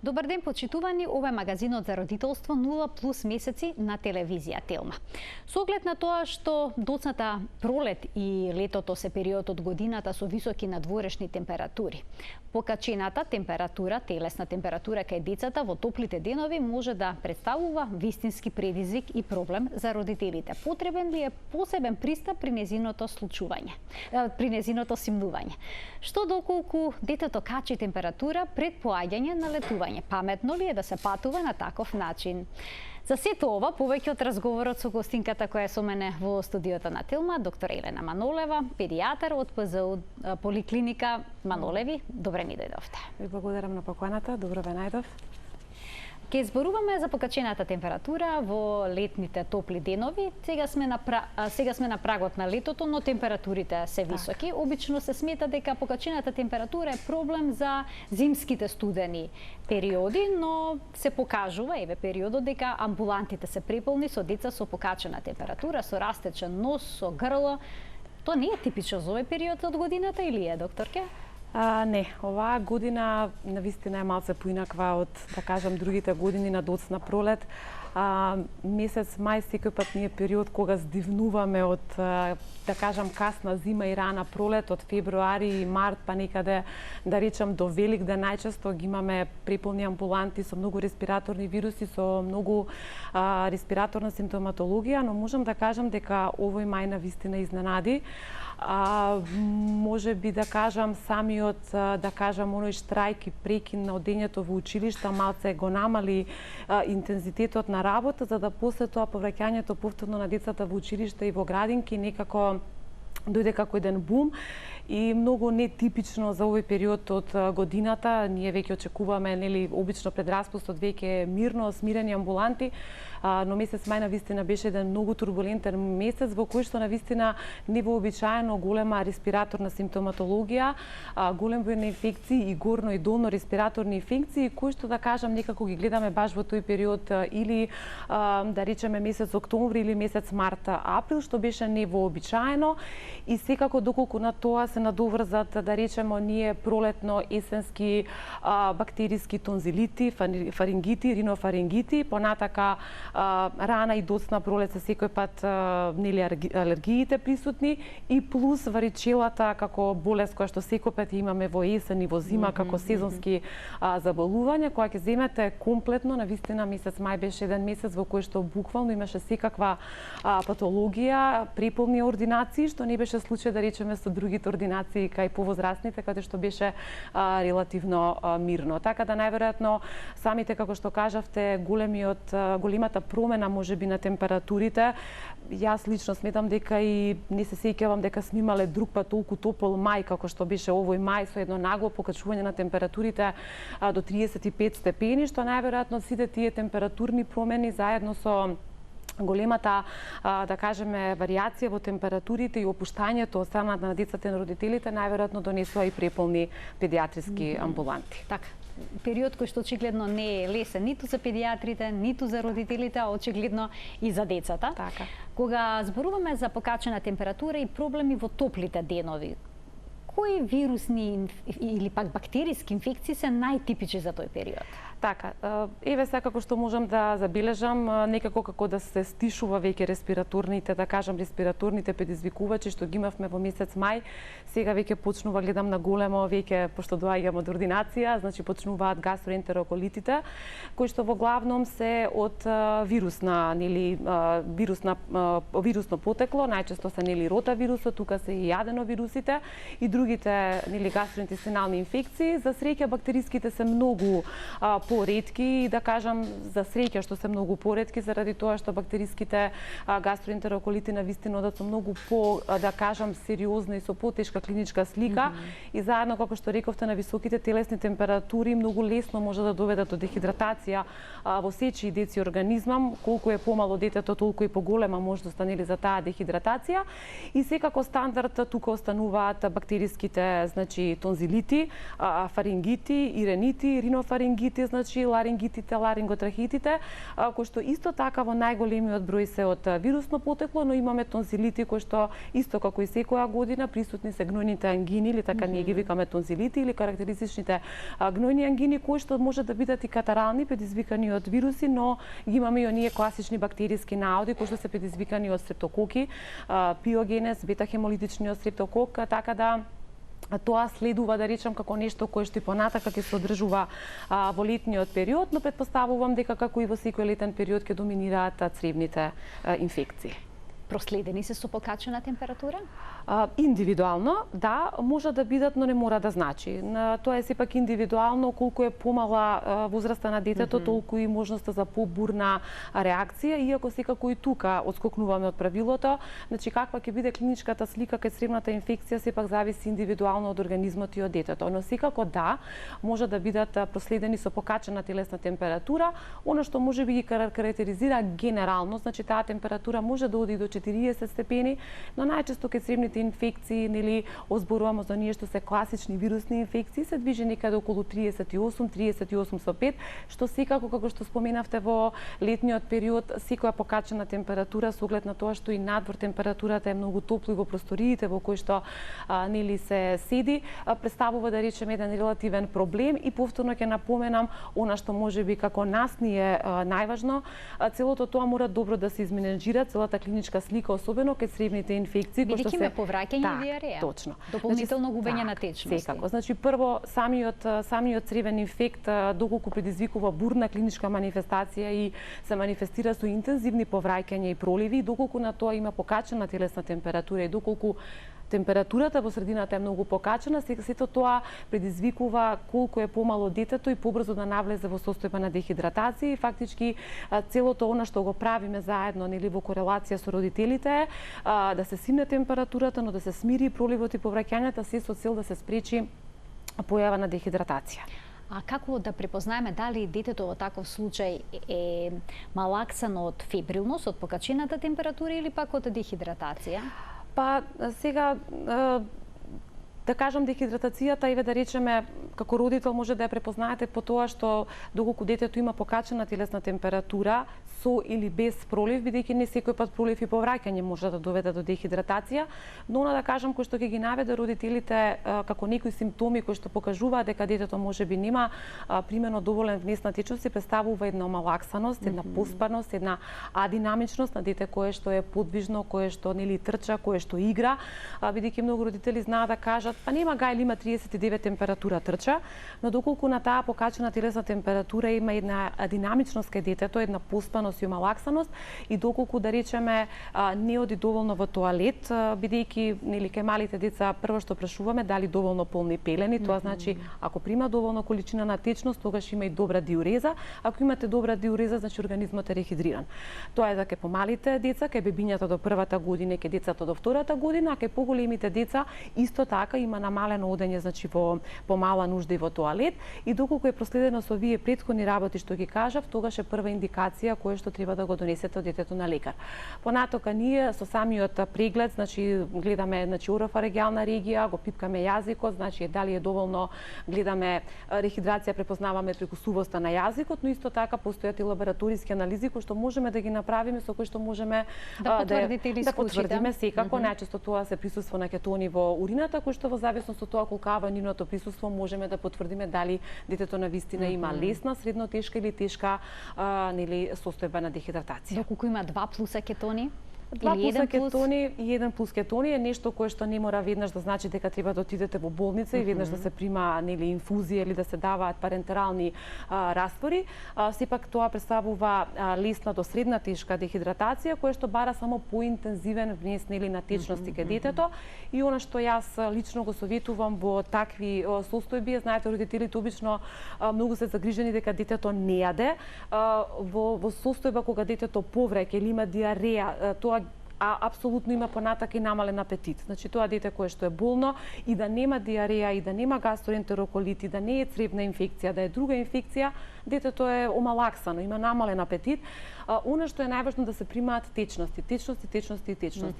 Добар ден, почитувани, ова е магазинот за родителство 0+ месеци на телевизија Телма. Со оглед на тоа што доцната пролет и летото се период од годината со високи надворешни температури. Покачената температура, телесна температура кај децата во топлите денови може да представува вистински предизвик и проблем за родителите. Потребен ли е посебен пристап при незиното случување, при незиното симнување? Што доколку детето качи температура пред поаѓање на летување? Паметно ли е да се патува на таков начин? За сето ова, повеќе од разговорот со гостинката која е со мене во студиото на Телма, доктор Елена Манолева, педијатар од ПЗУ Поликлиника Манолеви. Добре ми дојдовте. Ви благодарам на поканата, добро ве најдов. Ке зборуваме за покачената температура во летните топли денови. Сега сме на прагот на летото, но температурите се високи. Обично се смета дека покачената температура е проблем за зимските студени периоди, но се покажува периодот дека амбулантите се преполни со деца со покачена температура, со растечен нос, со грло. Тоа не е типично за овој период од годината или е, докторке? Не, оваа година навистина е малце поинаква од, да кажам, другите години на доцна пролет. Месец мај секој пат ние период кога здивнуваме од, да кажам, касна зима и рана пролет, од февруари и март па некаде, да речам, до Великден најчесто ги имаме преполни амбуланти со многу респираторни вируси, со многу респираторна симптоматологија, но можам да кажам дека овој мај навистина изненади. Може би да кажам самиот, да кажам, оној штрајк и прекин на одењето во училишта малце го намали интензитетот на работа, за да после тоа повраќањето повторно на децата во училишта и во градинки некако дојде како еден бум и многу нетипично за овој период од годината. Ние веќе очекуваме, нели, обично пред распустот веќе мирно, смирени амбуланти, но месец мај навистина беше еден многу турбулентен месец во кој што навистина невообичаено голема респираторна симптоматологија, голем број на инфекции и горно и долно респираторни инфекции, кои што, да кажам, некако ги гледаме баш во тој период или да речеме месец октомври или месец март, април, што беше невообичаено и секако доколку на тоа се надоврзат, да речеме, оние пролетно-есенски бактериски тонзилити, фарингити, ринофарингити, понатака рана и доцна пролет се секој пат нели алергиите присутни и плюс варичелата како болест која што секој пат имаме во есен и во зима како сезонски заболувања, која ќе земете комплетно. Навистина месец мај беше еден месец во кој што буквално имаше секаква патологија, преполни ординации, што не беше случај, да речеме, со другите ординации кај повозрастните, каде што беше релативно мирно. Така да најверојатно самите, како што кажавте, големата промена можеби на температурите. Јас лично сметам дека и не се сеќавам дека сме имале друг пат толку топол мај како што беше овој мај, со едно нагло покачување на температурите до 35 степени, што најверојатно сите тие температурни промени заедно со големата, да кажеме, варијација во температурите и опуштањето од страна на децата и на родителите најверојатно донесува и преполни педијатриски амбуланти. Така, период кој што очигледно не е лесен ниту за педијатрите, ниту за родителите, а очигледно и за децата. Така. Кога зборуваме за покачена температура и проблеми во топлите денови, кои вирусни или пак бактериски инфекции се најтипични за тој период? Така, еве секако што можам да забележам, некако како да се стишува веќе респираторните, да кажам, респираторните предизвикувачи што ги имавме во месец мај. Сега веќе почнува, гледам на големо, веќе пошто доаѓам од ординација, значи почнуваат гастроентероколитите, кои што во главном се од вирусно потекло, најчесто се нели ротавирусот, тука се и аденовирусите и другите нели гастроинтестинални инфекции. За среќа бактериските се многу поретки и, да кажам, за среќа што се многу поретки заради тоа што бактериските гастроентероколити навистина одат со многу по, да кажам, сериозна и со потешка клиничка слика и заедно, како што рековте, на високите телесни температури многу лесно може да доведат до дехидратација во сечи и деци организмам. Колку е помало детето, толку и поголема можност нели за таа дехидратација и секако стандард тука остануваат бактериски бактериските, значи тонзилити, фарингити, иренити, ринофарингити, значи ларингитите, ларинготрахеитите, кои што исто така во најголемиот број се од вирусно потекло, но имаме тонзилити кои што исто како и секоја година присутни се гнојните ангини, или така ние ги викаме тонзилити, или карактеристичните гнојни ангини кои што може да бидат и катарални, предизвикани од вируси, но ги имаме и оние класични бактериски наоди кои што се предизвикани од стрептококи, пиогенез, бета-хемолитичниот стрептокок, така да тоа следува, да речам, како нешто кое што и понатака ќе се одржува во летниот период, но претпоставувам дека како и во секој летен период ќе доминираат цревните инфекции. Проследени се со покачена температура? Индивидуално, да, може да бидат, но не мора да значи. Тоа е сепак индивидуално, колку е помала возраста на детето, толку и можноста за побурна реакција, иако секако и тука отскокнуваме од правилото. Значи, каква ќе биде клиничката слика кај цревната инфекција, сепак зависи индивидуално од организмот и од детето. Но секако да, може да бидат проследени со покачена телесна температура. Она што може би ги карактеризира генерално, значи таа температура може да оди до 40 степени, но најчесто кај цревните инфекции, нели, озборуваме за оние што се класични вирусни инфекции, се движи некаде околу 38-38,5, што секако, како што споменавте, во летниот период, секоја покачена температура, со оглед на тоа што и надвор температурата е многу топло и во просториите во кои што нели се седи, представува, да речеме, еден релативен проблем. И повторно ќе напоменам, она што може би како нас ни е најважно, целото тоа мора добро да се изменеджира, целата клиничка слика, особено кај цревните инфекции, кои што се повраќање и диареја. Точно. Дополнително губење на течности. Секако. Значи прво самиот цревен инфект доколку предизвикува бурна клиничка манифестација и се манифестира со интензивни повраќања и проливи, доколку на тоа има покачена телесна температура и доколку температурата во средината е многу покачена, сето тоа предизвикува колку е помало детето и побрзо да навлезе во состојба на дехидратација и фактички целото она што го правиме заедно, нели, во корелација со родителите, да се симне температурата, но да се смири проливот и повраќањата, се со цел да се спречи појава на дехидратација. А како да препознаеме дали детето во таков случај е малаксано од фебрилност, од покачената температура или пак од дехидратација? Па сега да кажам, дехидратацијата, еве да речеме, како родител може да ја препознаете по тоа што доколку детето има покачена телесна температура со или без пролив, бидејќи не секој пат пролив и повраќање може да доведе до дехидратација, но да кажам кој што ќе ги наведе родителите како некои симптоми кои што покажуваат дека детето можеби нема примерно доволен внес на течност, се представува една малаксаност, една поспаност, една адинамичност на дете кое што е подвижно, кое што нели трча, кое што игра, бидејќи многу родители знаат да кажат па нема га или има 39 температура трча, но доколку на таа покачена телесна температура има една динамичност кај детето, една поспаност и малаксаност, и доколку да речеме не оди доволно во тоалет, бидејќи нели кај малите деца прво што прашуваме дали доволно полни пелени, тоа значи ако прима доволно количина на течност, тогаш има и добра диуреза, ако имате добра диуреза, значи организмот е рехидриран. Тоа е за кај помалите деца, кај бебињата до првата година, кај децата до втората година, а кај поголемите деца исто така има намалено одење, значи во помала нужда и во тоалет, и доколку е проследено со овие претходни работи што ги кажав, тогаш е прва индикација која што треба да го донесете од детето на лекар. Понатока ние со самиот преглед, значи гледаме орофарингална регија, го пипкаме јазикот, значи дали е доволно, гледаме рехидрација, препознаваме преку сувоста на јазикот, но исто така постојат и лабораториски анализи кои што можеме да ги направиме, со кои што можеме да потврдите или да потврдиме секако. Најчесто тоа се присуство на кетони во урината, кои што во зависност од тоа колкава нивното присуство можеме да потврдиме дали детето на вистина има лесна, средно тешка или тешка нели состојба на дехидратација. Доколку има 2 плюса кетони? 2 плюса кетони и 1 плюс кетони е нешто кое што не мора веднаш да значи дека треба да отидете во болница и веднаш да се прима нели инфузија или да се даваат парентерални раствори. Сепак тоа представува лесна до средна тешка дехидратација која што бара само поинтензивен внес нели на течности кај детето, и она што јас лично го советувам во такви состојби, знаете, родителите обично многу се загрижени дека детето не јаде, во состојба кога детето повреќе или има диареја, тоа а апсолутно има понатака и намален апетит. Значи тоа дете кое што е болно и да нема диареја и да нема гастроентероколит и да не е цревна инфекција, да е друга инфекција, детето е омалаксано, има намален апетит. Она што е најважно да се примаат течности.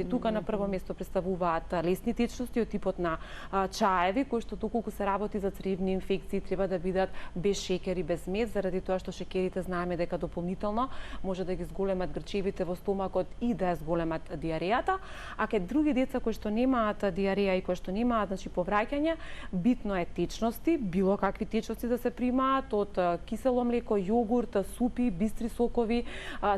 Тука на прво место представуваат лесни течности од типот на чаеви, кои што доколку се работи за цревни инфекции треба да бидат без шекер и без мед, заради тоа што шекерите знаеме дека дополнително може да ги зголемат грчевите во стомакот и да ја зголемат диарејата, а кај други деца кои што немаат диареја и кои што немаат повраќање, битно е течности, било какви течности да се примаат од кисело млеко, јогурт, супи, бистри сокови,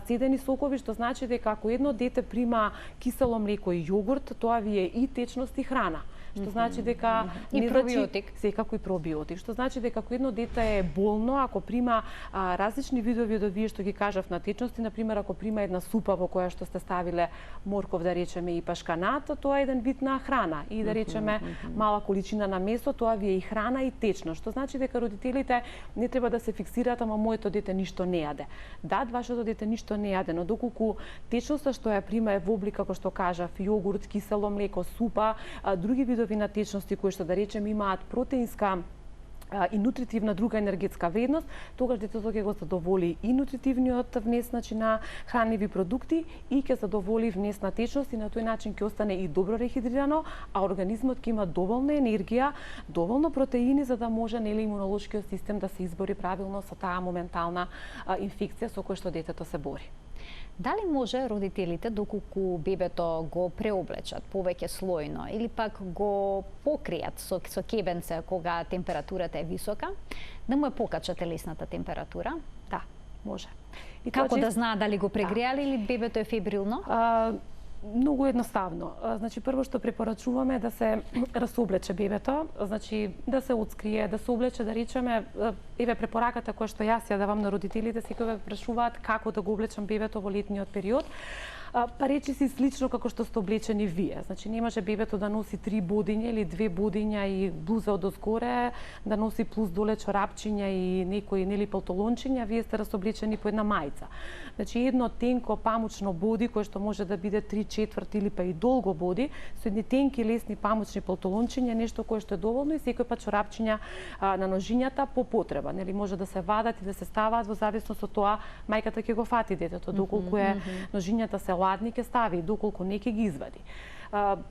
цедени сокови, што значи дека ако едно дете прима кисело млеко и јогурт, тоа ви е и течност и храна. Што значи дека и пробиотик, секако и пробиотик, што значи дека ако едно дете е болно, ако прима различни видови од овие што ги кажав на течности, на пример ако прима една супа во која што сте ставиле морков, да речеме, и пашканат, тоа е еден вид на храна, и да речеме мала количина на месо, тоа ви е и храна и течност, што значи дека родителите не треба да се фиксираат, ама моето дете ништо не јаде. Да, вашето дете ништо не јаде, но доколку течноста што ја прима е во облик, како што кажав, јогурт, кисело млеко, супа, други видови на течности кои што да речем имаат протеинска и нутритивна друга енергетска вредност, тогаш детето ќе го задоволи и нутритивниот внес, значи на хранливи продукти, и ќе задоволи внес на течност, и на тој начин ќе остане и добро рехидрирано, а организмот ќе има доволна енергија, доволно протеини за да може имунолошкиот систем да се избори правилно со таа моментална инфекција со која што детето се бори. Дали може родителите, доколку бебето го преоблечат повеќе слојно или пак го покријат со кебенце кога температурата е висока, да му ја покачат телесната температура? Да, може. И како да знаат дали го прегреали или бебето е фебрилно? Многу едноставно. Значи, прво што препорачуваме е да се расоблече бебето, значи да се отскрие, да се облече, да речеме, еве препораката која што јас ја давам на родителите, секогаш прашуваат како да го облечам бебето во летниот период. Па речи си слично како што сте облечени вие. Значи не може бебето да носи 3 бодиња или 2 бодиња и блуза од озгоре, да носи плюс доле чорапчиња и некои палтолончиња, вие сте расоблечени по една мајца. Значи едно тенко памучно боди кое што може да биде 3/4 или па и долго боди, со едни тенки лесни памучни палтолончиња, нешто кое што е доволно, и секој пат чорапчиња на ножињата по потреба. Нели може да се вадат и да се ставаат во зависност од тоа мајката ќе го фати детето, доколку е ножињата се ладни ќе стави, доколку не ќе ги извади.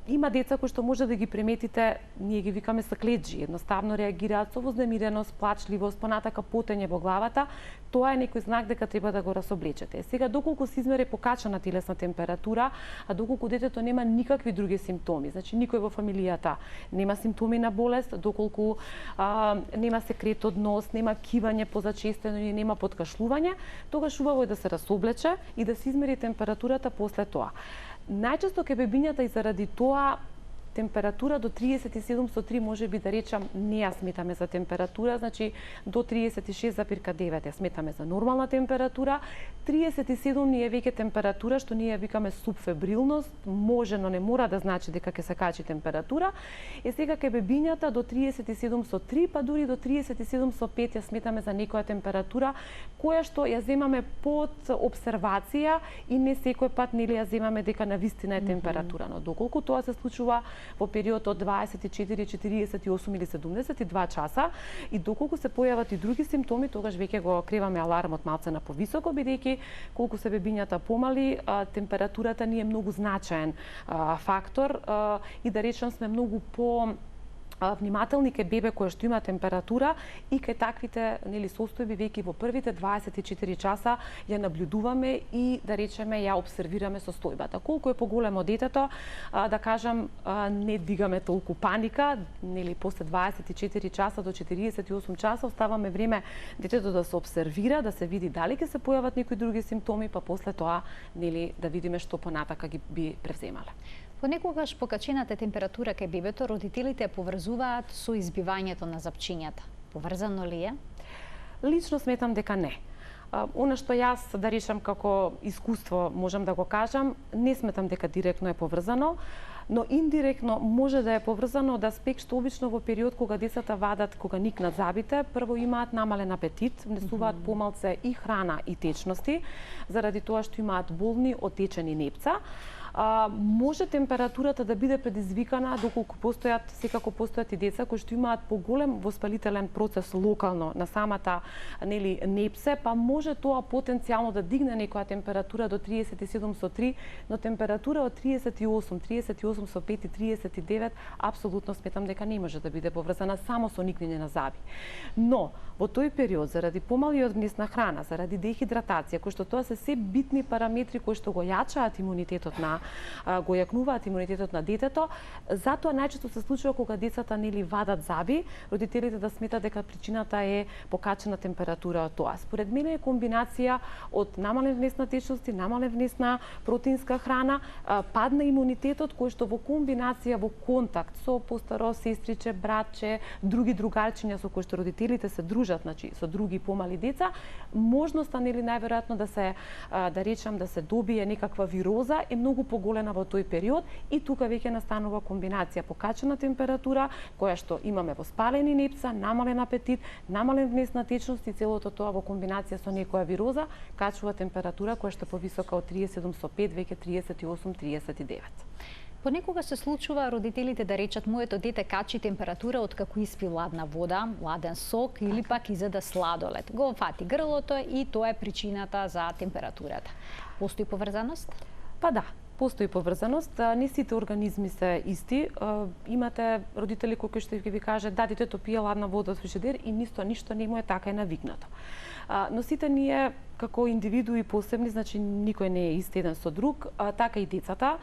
Има деца кои што може да ги приметите, ние ги викаме сакледжи, едноставно реагираат со вознемиреност, плачливост, понатака потење во главата, тоа е некој знак дека треба да го расоблечете. Сега, доколку се измери покачана телесна температура, а доколку детето нема никакви други симптоми, значи никој во фамилијата нема симптоми на болест, доколку нема секрет од нос, нема кивање позачестено и нема подкашлување, тогаш убаво е да се расоблече и да се измери температурата после тоа. Најчесто кај бебињата и заради тоа температура до 37,3 може би да речам не ја сметаме за температура, значи до 36,9 ја сметаме за нормална температура. 37 ни е веќе температура што ние ја викаме субфебрилност, може, но не мора да значи дека ќе се качи температура. Е сега кај бебињата до 37,3 па дури до 37,5 ја сметаме за некоја температура која што ја земаме под обсервација и не секој пат нели ја земаме дека навистина е температура, но доколку тоа се случува во период од 24, 48 или 72 часа и доколку се појават и други симптоми, тогаш веќе го креваме алармот малце на повисоко, бидејќи колку се бебињата помали, температурата ни е многу значаен фактор и да речем сме многу по внимателни кај бебе кое што има температура и кај таквите состојби веќе во првите 24 часа ја наблюдуваме и да речеме ја обсервираме состојбата. Колку е поголемо детето, да кажам, не дигаме толку паника, после 24 часа до 48 часа оставаме време детето да се обсервира, да се види дали ќе се појават некои други симптоми, па после тоа да видиме што понатака ги би превземале. Понекогаш покачената температура кај бебето родителите ја поврзуваат со избивањето на запчињата. Поврзано ли е? Лично сметам дека не. Она што јас да речам како искуство можам да го кажам, не сметам дека директно е поврзано, но индиректно може да е поврзано од аспект што обично во период кога децата вадат, кога никнат забите, прво имаат намален апетит, внесуваат помалце и храна и течности, заради тоа што имаат болни отечени непца. може температурата да биде предизвикана доколку секако постојат и деца кои што имаат поголем воспалителен процес локално на самата непсе, па може тоа потенцијално да дигне некоја температура до 37,3, но температура од 38,5 и 39 апсолутно сметам дека не може да биде поврзана само со никнење на зъби. Но во тој период заради помалиот внес на храна, заради дехидратација, кои што тоа се се битни параметри кои што го јачаат имунитетот го јакнуваат имунитетот на детето, затоа најчесто се случува кога децата вадат зъби, родителите да сметат дека причината е покачена температура од тоа. Според мене е комбинација од намален внес на течности, намален внес на протеинска храна, падна имунитетот кој што во комбинација во контакт со постаро сестриче, братче, други другарчиња со кои што родителите се дружат, значи со други помали деца, можноста најверојатно да се добие некаква вироза е многу поголема во тој период и тука веќе настанува комбинација покачена температура која што имаме воспалени непса, намален апетит, намален внес на течности, целото тоа во комбинација со некоја вироза качува температура која што повисока од 37,5 веќе 38-39. Понекогаш се случува родителите да речат моето дете качи температура од како испи ладна вода, ладен сок или пак изеда сладолед. Го фати грлото и тоа е причината за температурата. Постои поврзаност? Па да, постои поврзаност. Не сите организми се исти. Имате родители кои што ќе ви кажат да, детето пие ладна вода од фрижидер и ништо не му е така е навикнато. Но сите ние како индивидуи посебни, значи никој не е ист еден со друг, така и децата,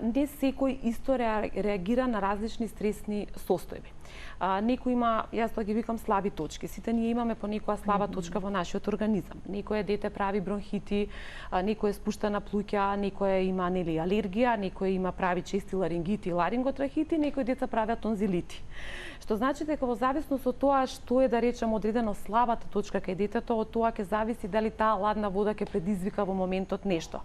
не секој исто реагира на различни стресни состојби. Некој има, јас тоа ги викам слаби точки. Сите ние имаме по некоја слаба точка во нашиот организам. Некој дете прави бронхити, некој е спуштена плуќа, некој има алергија, некој има прави чести ларингити и ларинготрахити, некој деца прават тонзилити. Што значи дека во зависност од тоа што е да речем одредено слабата точка кај детето, од тоа ќе зависи дали таа ладна вода ќе предизвика во моментот нешто.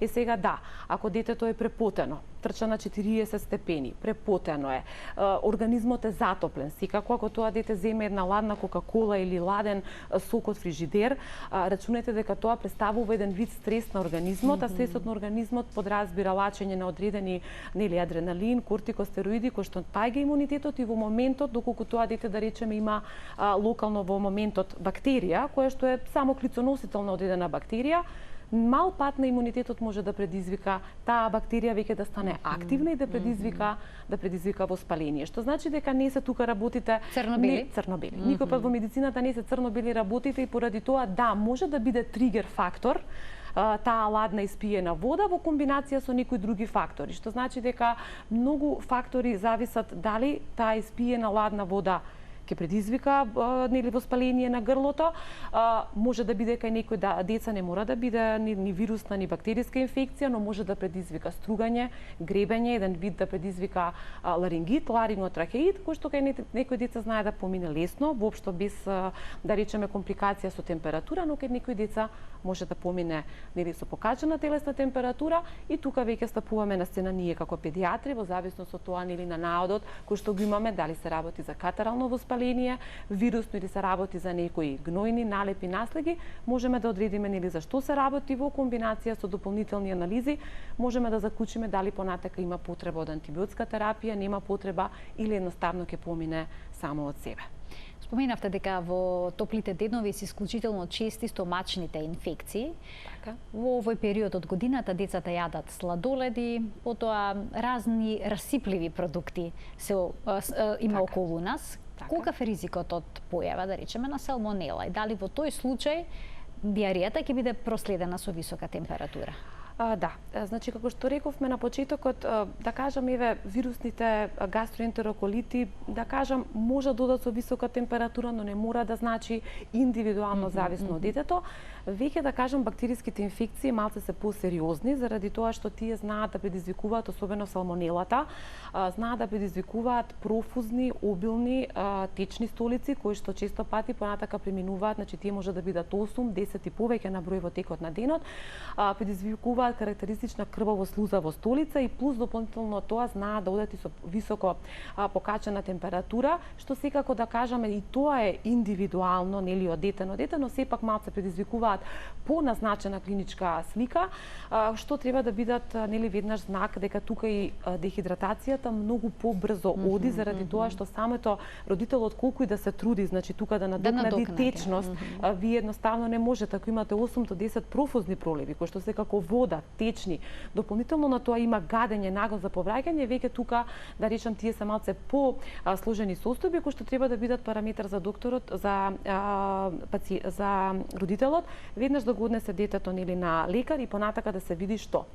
И сега да, ако детето е препотено, трча на 40 степени, препотено е, организмот е затоплен, секако ако тоа дете земе една ладна кока-кола или ладен сок од фрижидер, рачунете дека тоа представува еден вид стрес на организмот, а стресот на организмот подразбира лачење на одредени адреналин, кортикостероиди кои што паѓа имунитетот и во моментот доколку тоа дете да речеме има локално во моментот бактерија која што е само клицоносител на одредена бактерија, мал пат на имунитетот може да предизвика таа бактерија веќе да стане активна и да предизвика воспаление. Што значи дека не се тука работите црно-бели. Никој пат во медицината не се црно-бели работите и поради тоа да може да биде тригер фактор таа ладна испиена вода во комбинација со некои други фактори, што значи дека многу фактори зависат дали таа испиена ладна вода ќе предизвика воспаление на грлото, може да биде кај некои деца не мора да биде ни вирусна ни бактериска инфекција, но може да предизвика стругање, гребење, еден вид да предизвика ларингит, ларинготрахеит, кој што кај некои деца знае да помине лесно, воопшто без да речеме компликација со температура, но кај некои деца може да помине со покачена телесна температура и тука веќе стапуваме на сцена ние како педиатри во зависност од тоа на наодот кој што го имаме, дали се работи за катарално воспаление, вирусно или се работи за некои гнојни налепи наслеги, можеме да одредиме за што се работи во комбинација со дополнителни анализи, можеме да заклучиме дали понатака има потреба од антибиотска терапија, нема потреба или едноставно ќе помине само од себе. Споменавте дека во топлите денови се исклучително чести стомачните инфекции. Така. Во овој период од годината децата јадат сладоледи, потоа разни расипливи продукти има околу нас. Така. Каков е ризикот од појава, да речеме, на салмонела и дали во тој случај диаријата ќе биде проследена со висока температура? Да, значи како што рековме на почетокот, да кажам вирусните гастроентероколити, да кажам може да додат со висока температура, но не мора да значи индивидуално зависно од детето. Веќе да кажам бактериските инфекции малце се посериозни заради тоа што тие знаат да предизвикуваат, особено салмонелата, знаат да предизвикуваат профузни, обилни течни столици кои што често пати понатака преминуваат, значи тие може да бидат 8, 10 и повеќе на број во текот на денот, предизвикуваат добиваат карактеристична крвава слуза во столица и плюс дополнително тоа знаат да одат и со високо покачена температура, што секако да кажеме и тоа е индивидуално, нели од дете на дете, но сепак малце предизвикуваат поназначена клиничка слика, што треба да бидат нели веднаш знак дека тука и дехидратацијата многу побрзо оди заради тоа што самото родителот колку и да се труди, значи тука да надокнади течност, вие едноставно не можете ако имате 8 до 10 профузни проливи кои што се како вода, течни, дополнително на тоа има гадење, нагло за повраќање, веќе тука да речам тие се малце по сложени состојби кои што треба да бидат параметар за докторот, за родителот, веднаш да го однесе детето нели на лекар и понатака да се види што.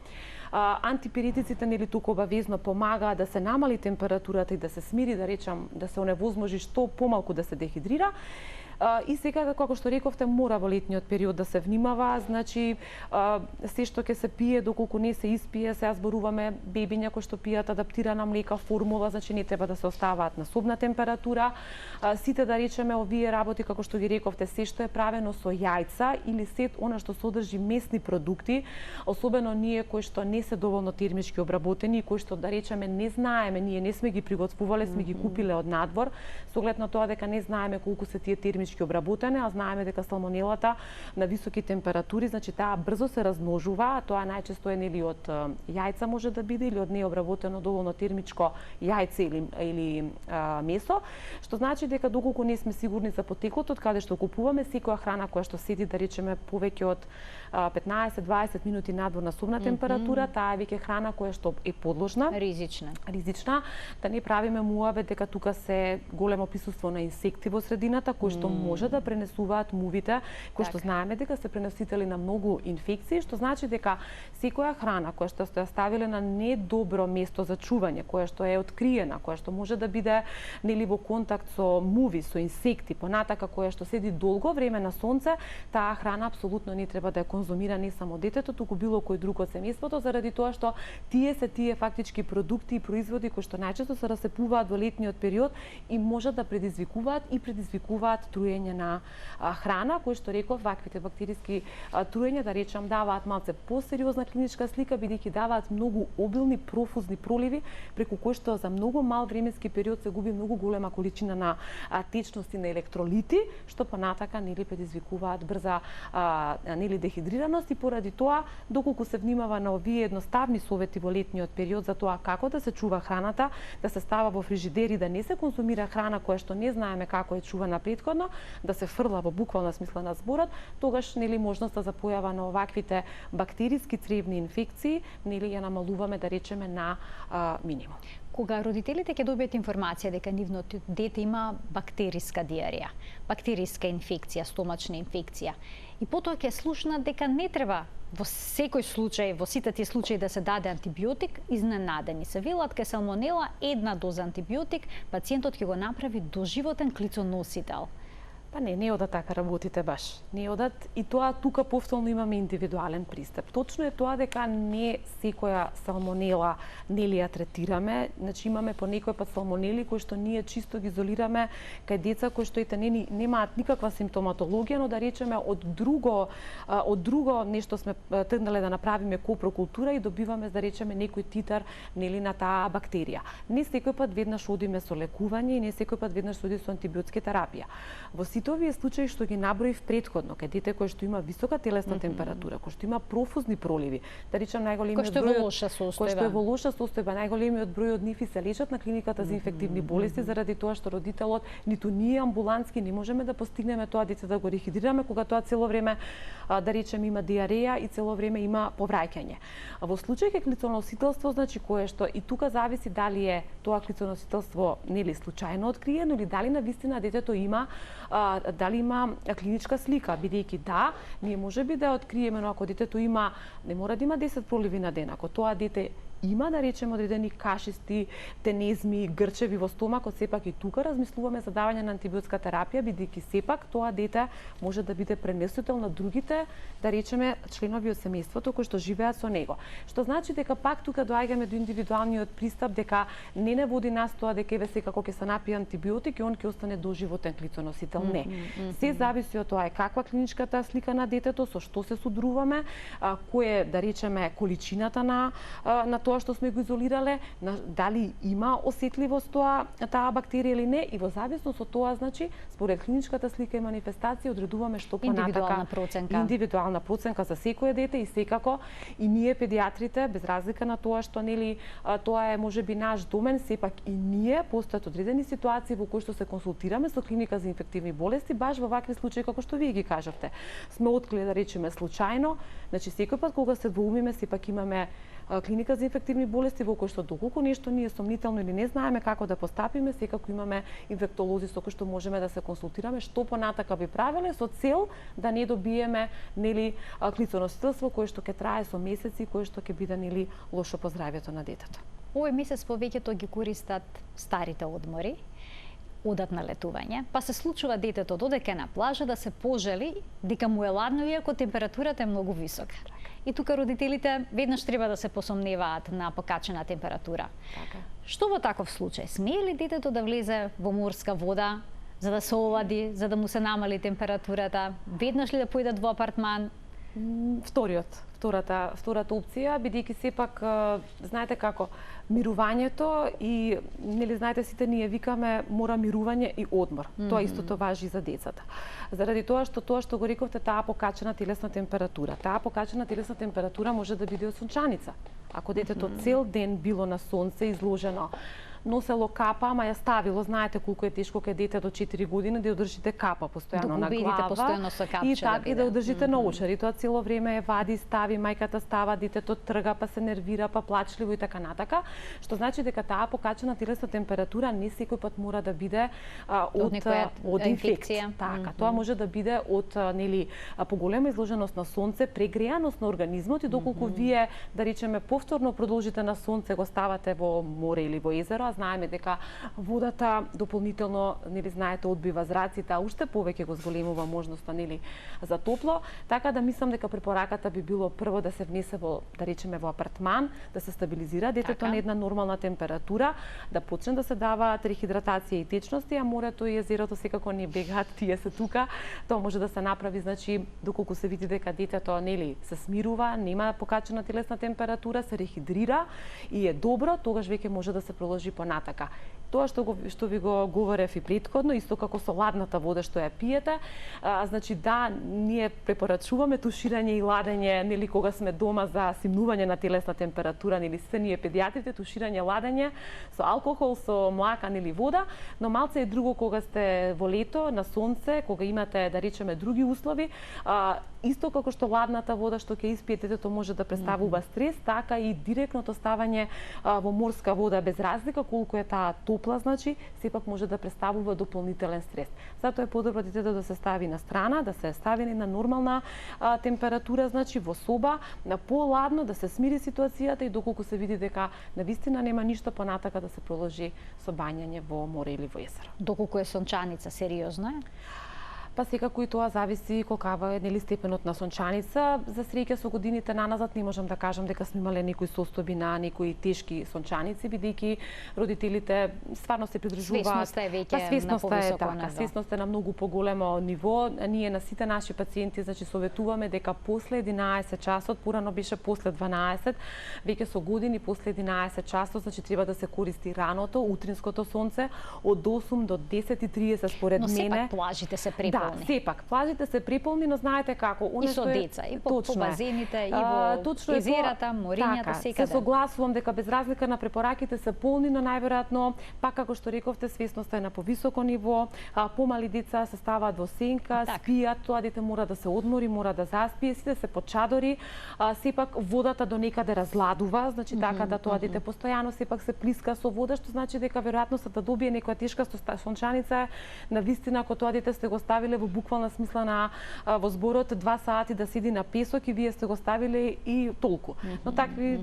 Антипиретиците нели тука обавезно помагаат да се намали температурата и да се смири, да речам, да се оневозможи што помалку да се дехидрира. И сега, како што рековте, мора во летниот период да се внимава, значи се што ќе се пие, доколку не се испие, сега зборуваме бебиња кои што пијат адаптирана млека, формула, значи не треба да се оставаат на собна температура. Сите да речеме овие работи, како што ги рековте, се што е правено со јајца или сет она што содржи месни продукти, особено ние кои што не се доволно термички обработени, кои што да речеме не знаеме, ние не сме ги приготвувале, сме ги купиле од надвор, со оглед на тоа дека не знаеме колку се тие термички обработени, а знаеме дека салмонелата на високи температури, значи таа брзо се размножува, а тоа најчесто е нели од јајца може да биде или од необработено доволно термичко јајце или месо, што значи дека доколку не сме сигурни за потекот од каде што купуваме, секоја храна која што седи да речеме повеќе од 15-20 минути надвор на собна температура, таа е веќе храна која што е подложна, ризична, да не правиме муавет дека тука се големо присуство на инсекти во средината кои што може да пренесуваат мувите, кои што знаеме дека се преносители на многу инфекции, што значи дека секоја храна која што сте ставиле на недобро место за чување, која што е откриена, која што може да биде нели во контакт со муви, со инсекти, понатака која што седи долго време на сонце, таа храна апсолутно не треба да ја конзумира не само детето, туку било кој друг од семејството, заради тоа што тие фактички продукти и производи кои што најчесто се расепуваат во летниот период и може да предизвикуваат труење на храна, кои што реков, ваквите бактериски труења, да речам, даваат малце посериозна клиничка слика, бидејќи даваат многу обилни профузни проливи, преку кои што за многу мал временски период се губи многу голема количина на течности на електролити, што понатака нели предизвикуваат брза нели дехидрираност и поради тоа, доколку се внимава на овие едноставни совети во летниот период за тоа како да се чува храната, да се става во фрижидери, да не се конзумира храна која што не знаеме како е чувана претходно, да се фрла во буквална смисла на зборот, тогаш нели можноста за појава на оваквите бактериски цревни инфекции нели ја намалуваме да речеме на минимум. Кога родителите ќе добијат информација дека нивното дете има бактериска диарија, бактериска инфекција, стомачна инфекција, и потоа ќе слушнат дека не треба во секој случај, во сите тие случаи да се даде антибиотик, изненадени се велат ке салмонела една доза антибиотик, пациентот ќе го направи доживотен клицоносител. Па не одат така работите баш. Не одат и тоа тука повторно имаме индивидуален пристап. Точно е тоа дека не секоја салмонела нели ја третираме, значи имаме по некој пат салмонели кои што ние чисто ги изолираме кај деца кои што немаат никаква симптоматологија, но да речеме од друго нешто сме тргнале да направиме копрокултура и добиваме да речеме некој титар нели на таа бактерија. Не секој пат веднаш одиме со лекување и не секој пат веднаш оди со антибиотска терапија. Во сите овие случаи што ги наброив претходно, кај дете кој што има висока телесна температура, кој што има профузни проливи, да речам најголемиот број кој што е во лоша состојба, најголемиот број од нив и се лечат на клиниката за инфективни болести заради тоа што родителот ниту ние амбулантски не можеме да постигнеме тоа дете да го рехидрираме кога тоа цело време да речем има диареја и цело време има повраќање. Во случај ке клицоносителство, значи кое што и тука зависи дали е тоа клицоносителство нели случајно откриено или дали навистина детето има дали има клиничка слика, бидејќи да, ние можеби да откриеме, но ако детето има, не мора да има 10 проливи на ден, ако тоа дете има, да речеме, одредени кашисти, тенезми, грчеви во стомакот, сепак и тука размислуваме за давање на антибиотска терапија, бидејќи сепак тоа дете може да биде пренесител на другите, да речеме, членови од семејството кои што живеат со него. Што значи дека пак тука доаѓаме до индивидуалниот пристап, дека не води нас тоа дека еве секако ќе се напие антибиотик и он ќе остане доживотен клицоносител. Не. Се зависи од тоа каква клиничката слика на детето, со што се судруваме, кој е, да речеме, количината на тоа што сме го изолирале, дали има осетливост таа бактерија или не, и во зависност од тоа, значи, според клиничката слика и манифестација одредуваме што понатака. Индивидуална проценка за секое дете и секако и ние педиатрите, без разлика на тоа што нели тоа е можеби наш домен, сепак и ние постојат одредени ситуации во кои што се консултираме со клиника за инфективни болести, баш во вакви случаи како што вие ги кажавте. Сме открили, да речеме, случајно, значи секој пат кога се двоумиме, сепак имаме клиника за инфективни болести во кој што доколку нешто ни е сомнително или не знаеме како да постапиме, секако имаме инфектолози со кои што можеме да се консултираме што понатака би правеле со цел да не добиеме нели клицоносителство кое што ќе трае со месеци, кое што ќе биде нели лошо по здравјето на детето. Овој месец повеќето ги користат старите одмори, одат на летување, па се случува детето додека на плажа да се пожали дека му е ладно иако температурата е многу висока. И тука родителите веднаш треба да се посомневаат на покачена температура. Така. Што во таков случај? Смее ли детето да влезе во морска вода за да се олади, за да му се намали температурата? Веднаш ли да појдат во апартман? Втората опција, бидејќи сепак знаете како мирувањето и нели знаете сите ние викаме мора мирување и одмор. Тоа истото важи за децата. Заради тоа што го рековте, таа покачена телесна температура. Таа покачена телесна температура може да биде од сончаница. Ако детето цел ден било на сонце изложено, носело капа, ама ја ставило, знаете колку е тешко кај дете до 4 години да ја одржите капа постојано на глава и така и да одржите на очари. Тоа цело време е вади, стави, мајката става, детето трга, па се нервира, па плачливо и така натака, што значи дека таа покачена телесна температура не секој пат мора да биде од инфекција. Така, тоа може да биде од нели поголема изложеност на сонце, прегреаност на организмот и доколку вие да речеме повторно продолжите на сонце, го ставате во море или во езеро, знаеме дека водата дополнително, нели знаете, одбива зраците, а уште повеќе го зголемува можноста нели за топло, така да мислам дека препораката би било прво да се внесе во, да речеме, во апартман, да се стабилизира детето на една нормална температура, да почне да се даваат рехидратација и течности, а морето и езерото секако не бегаат, тие се тука. Тоа може да се направи, значи, доколку се види дека детето нели се смирува, нема покачена телесна температура, се рехидрира и е добро, тогаш веќе може да се продолжи понатака. Тоа што ви го говорев и претходно, исто како со ладната вода што ја пиете, значи да, ние препорачуваме туширање и ладење, нели кога сме дома за симнување на телесна температура, нели се ние педиатрите, туширање, ладење со алкохол, со млака, нели вода, но малце е друго кога сте во лето, на сонце, кога имате, да речеме, други услови, исто како што ладната вода што ќе испиете, детето може да представува стрес, така и директното ставање во морска вода, без разлика колку е таа топла, значи, сепак може да представува дополнителен стрес. Затоа е подобро детето да се стави на страна, да се стави на нормална температура, значи во соба, на поладно, да се смири ситуацијата и доколку се види дека навистина нема ништо понатака да се продолжи со бањање во море или во езеро. Доколку е сончаница, сериозно е? Па секако и тоа зависи колкава е нели степенот на сончаница. За среќа со годините наназад не можам да кажам дека сме имале некои состојби на некои тешки сончаници, бидејќи родителите стварно се придржуваат. Свесноста е веќе на повисоко ниво. Свесноста е на многу поголемо ниво. Ние на сите наши пациенти значи советуваме дека после 11 часот, порано беше после 12, веќе со години после 11 часот, значи треба да се користи раното, утринското сонце од 8 до 10:30 според мене. Но сепак плажите се преполни. Да, сепак, плажите се преполни, но знаете како, и со деца, и по базените, и во езерата, морињата, секаде. Се согласувам дека без разлика на препораките се полни, но најверојатно, пак како што рековте, свесноста е на повисоко ниво, помали деца се ставаат во сенка, спијат, тоа дете мора да се одмори, мора да заспие, сите се под чадори, сепак водата до некаде разладува, значи така да тоа дете постојано сепак се плиска со вода, што значи дека веројатноста да добие некоја тешка сончаница, навистина ако тоа дете сте го ставиле оставиле во буквална смисла во зборот 2 сати да седи на песок и вие сте го ставиле и толку. Но такви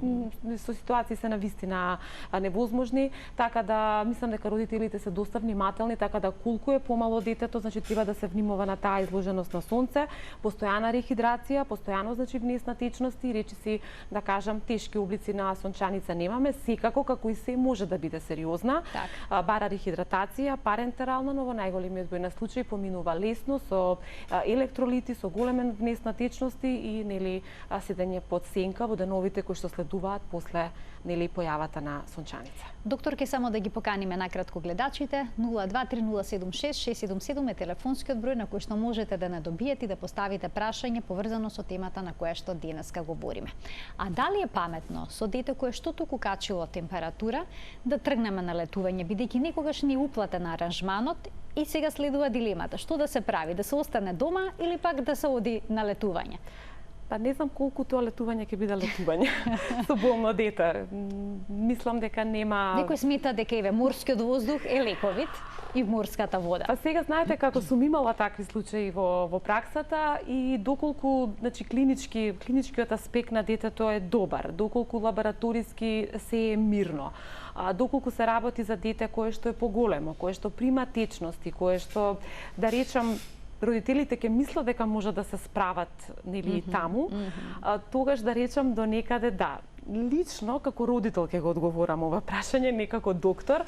со ситуации се навистина невозможни, така да мислам дека родителите се доста внимателни, така да колку е помало детето, значи треба да се внимава на таа изложеност на сонце, постојана рехидрација, постојано значи внес на течности, речиси да кажам тешки облици на сончаница немаме, секако како и се може да биде сериозна. Бара рехидратација, парентерална, но во најголемиот број на случаи поминува лесно со електролити, со големен внес на течности и нели седење под сенка во деновите кои што следуваат после нели појавата на сончаница. Доктор, ке само да ги поканиме накратко гледачите. 023076677 е телефонскиот број на кој што можете да не добиете и да поставите прашање поврзано со темата на која што денеска говориме. А дали е паметно со дете кое што туку качило температура да тргнеме на летување, бидејќи некогаш не уплатен аранжманот и сега следува дилемата што да се прави, да се остане дома или пак да се оди на летување? Па не знам колку тоа летување ќе биде летување со болно дете. Мислам дека нема... Некој смета дека еве морскиот воздух е лековит и морската вода. Па сега знаете како сум имала такви случаи во праксата и доколку значи клиничкиот аспект на детето е добар, доколку лабораториски се е мирно, доколку се работи за дете кое што е поголемо, кое што прима течности, кое што да речам родителите ќе мислат дека може да се справат нели таму, тогаш да речам до некаде да. Лично како родител ќе го одговорам ова прашање, не како доктор.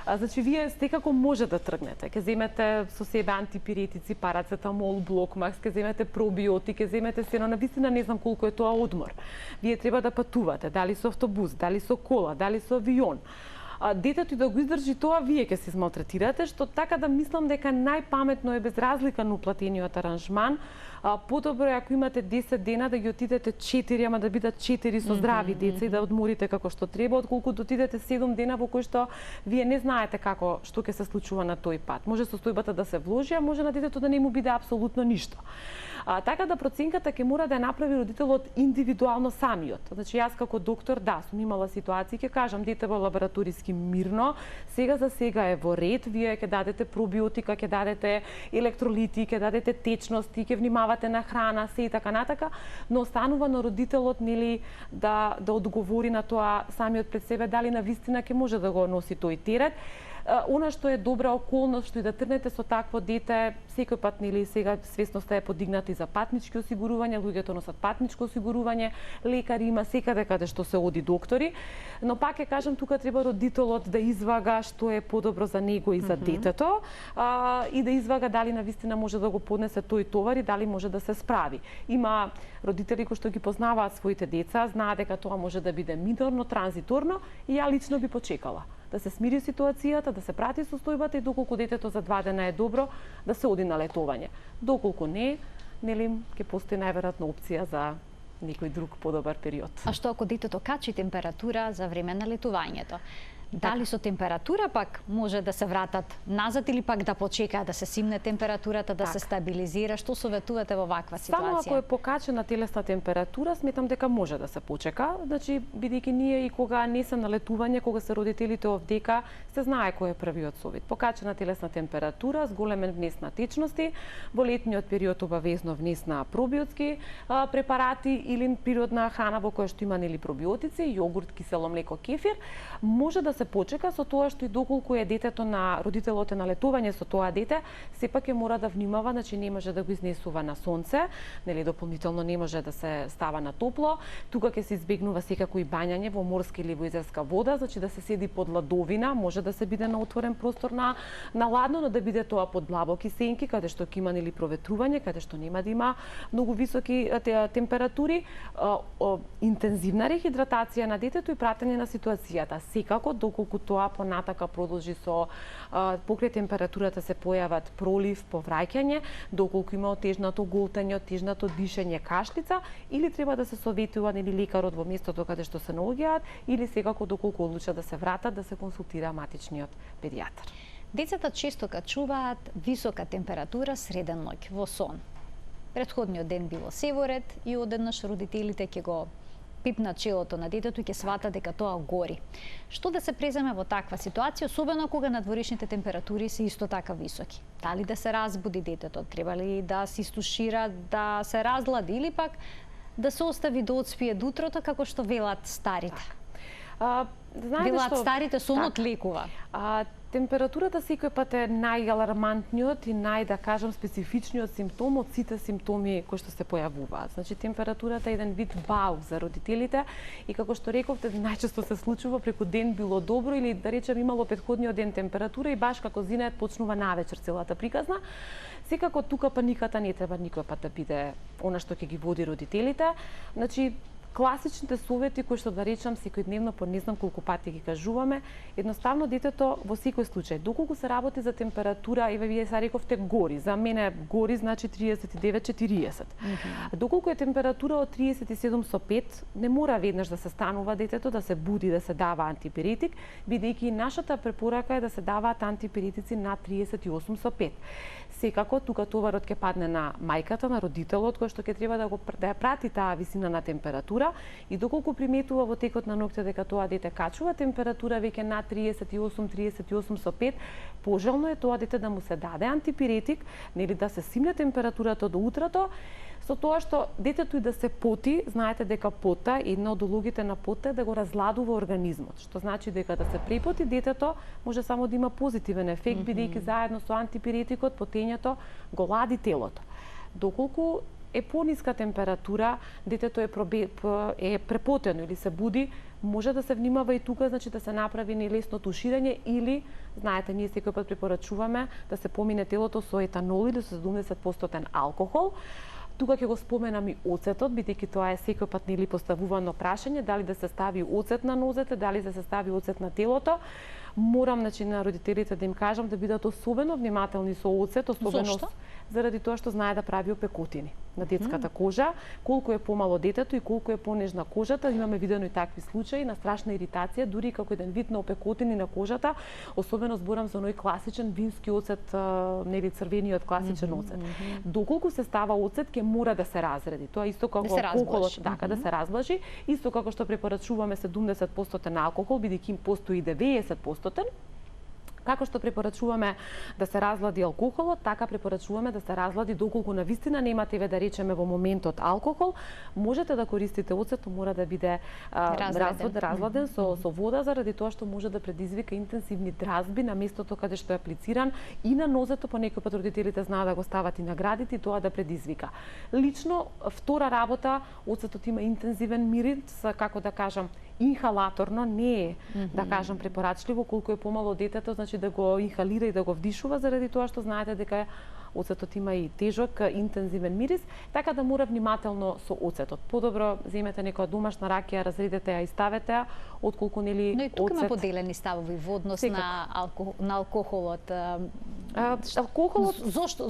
Значи вие секако може да тргнете. Ќе земете со себе антипиретици, парацетамол, блокмакс, ќе земете пробиоти, ќе земете сено, навистина не знам колку е тоа одмор. Вие треба да патувате, дали со автобус, дали со кола, дали со авион. Детето и да го издржи тоа, вие ќе се измалтретирате, што така да мислам дека најпаметно е без разлика на уплатениот аранжман. Подобро е ако имате 10 дена да ги отидете 4, ама да бидат 4 со здрави деца и да одморите како што треба, отколку да отидете 7 дена во кои што вие не знаете како што ќе се случува на тој пат. Може состојбата да се вложи, а може на детето да не му биде апсолутно ништо. Така да проценката ќе мора да ја направи родителот индивидуално самиот. Значи јас како доктор да, сум имала ситуации, ќе кажам дете во лабораториски мирно, сега за сега е во ред, вие ќе дадете пробиотика, ќе дадете електролити, ќе дадете течности, ќе внимавате на храна, се и така натака, но останува на родителот нели да одговори на тоа самиот пред себе дали навистина ќе може да го носи тој терет. Она што е добра околност, што и да тргнете со такво дете, секој пат нели сега свесноста е подигната и за патнички осигурувања, луѓето носат патничко осигурување, лекари има секаде каде што се оди доктори, но пак ќе кажам тука треба родителот да извага што е подобро за него и за детето, и да извага дали навистина може да го поднесе тој товар и дали може да се справи. Има родители кои што ги познаваат своите деца, знаат дека тоа може да биде минорно, транзиторно и ја лично би почекала да се смири ситуацијата, да се прати состојбата и доколку детето за 2 дена е добро, да се оди на летување. Доколку не, нели ќе постои најверојатно опција за некој друг подобар период. А што ако детето качи температура за време на летувањето? Дали со температура пак може да се вратат назад или пак да почекаат да се симне температурата, да се стабилизира? Што советувате во ваква ситуација? Само ако е покачена телесна температура, сметам дека може да се почека. Значи, бидејќи ние и кога не се на летување, кога се родителите овдека, се знае кој е првиот совет. Покачена телесна температура, зголемен внес на течности, во летниот период обавезно внес на пробиотски препарати или природна храна во која што има нели пробиотици, јогурт, кисело млеко, кефир, може да се почека со тоа што и доколку е детето на родителот е на летување со тоа дете, сепак ќе мора да внимава, значи не може да го изнесува на сонце, нели дополнително не може да се става на топло. Тука ќе се избегнува секако и бањање во морска или во изерска вода, значи да се седи под ладовина, може да се биде на отворен простор на ладно, но да биде тоа под длабоки сенки, каде што ќе има нели проветрување, каде што нема да има многу високи температури, интензивна рехидратација на детето и пратење на ситуацијата. Секако доколку тоа понатака продолжи со покрај температурата се појават пролив, повраќање, доколку има отежнато голтање, отежнато дишење, кашлица, или треба да се советува нели лекарот во местото каде што се наоѓаат, или секако доколку одлучат да се вратат да се консултира матичниот педијатар. Децата често качуваат висока температура среден ноќ во сон. Претходниот ден било се во ред и одеднаш родителите ќе го пип на челото на детето ќе свата дека тоа гори. Што да се преземе во таква ситуација, особено кога надворешните температури се исто така високи? Дали да се разбуди детето? Треба ли да се истушира, да се разлади или пак да се остави да одспие до утрото како што велат старите? Велат старите, сонот лекува. Температурата секој пат е најалармантниот и да кажам, специфичниот симптом од сите симптоми кои што се појавуваат. Значи, температурата е еден вид баук за родителите и како што рековте, најчесто се случува преку ден било добро или да речем имало претходниот ден температура и баш како зинеет почнува навечер целата приказна. Секако тука паниката не треба никој пат да биде она што ќе ги води родителите. Значи, класичните совети кои што да речам секојдневно по не знам колку пати ги кажуваме, едноставно детето во секој случај, доколку се работи за температура, еве вие са рековте гори, за мене гори значи 39-40. Доколку е температура од 37,5, не мора веднаш да се станува детето, да се буди, да се дава антипиретик, бидејќи нашата препорака е да се даваат антипиретици на 38,5. Секако тука товарот ќе падне на мајката, на родителот кој што ќе треба да ја прати таа висина на температура и доколку приметува во текот на ноќта дека тоа дете качува температура веќе на 38,5, пожелно е тоа дете да му се даде антипиретик, нели да се симне температурата до утрото, со тоа што детето и да се поти, знаете дека пота, една од улогите на пота е да го разладува организмот, што значи дека да се препоти детето може само да има позитивен ефект, бидејќи заедно со антипиретикот потењето го лади телото. Доколку е пониска температура, детето е препотено или се буди, може да се внимава и тука, значи да се направи нелесно туширање или, знаете, ние секој пат препорачуваме да се помине телото со етанол или со 70% алкохол. Тука ќе го споменам и оцетот, бидејќи тоа е секој пат нели поставувано прашање, дали да се стави оцет на нозете, дали да се стави оцет на телото. Морам, значи, на родителите да им кажам да бидат особено внимателни со оцет, особено Зошто? Заради тоа што знае да прави опекотини на детската кожа. Колку е помало детето и колку е понежна кожата, имаме видено и такви случаи на страшна иритација, дури како еден вид на опекотини на кожата, особено зборам за оној класичен вински оцет, нели црвениот класичен оцет. Доколку се става оцет, ќе мора да се разреди. Тоа исто како алкохолот, да се разблажи, исто како што препорачуваме 70% алкохол, бидејќи постои 90%. Како што препорачуваме да се разлади алкохолот, така препорачуваме да се разлади доколку навистина немате да речеме во моментот алкохол, можете да користите оцет, мора да биде разладен со вода заради тоа што може да предизвика интензивни дразби на местото каде што е аплициран и на нозето, по некој пат родителите знаат да го стават и на градите и тоа да предизвика. Лично втора работа, оцетот има интензивен мирис, како да кажам, инхалаторно не е, да кажам, препорачливо, колку е помало детето, значи да го инхалира и да го вдишува, заради тоа што знаете дека оцетот има и тежок, интензивен мирис, така да мора внимателно со оцетот. Подобро земете некоја домашна ракија, разредете ја и ставете ја, отколку нели оцет. Но и тука има поделени ставови во однос на алкохолот. Алкохолот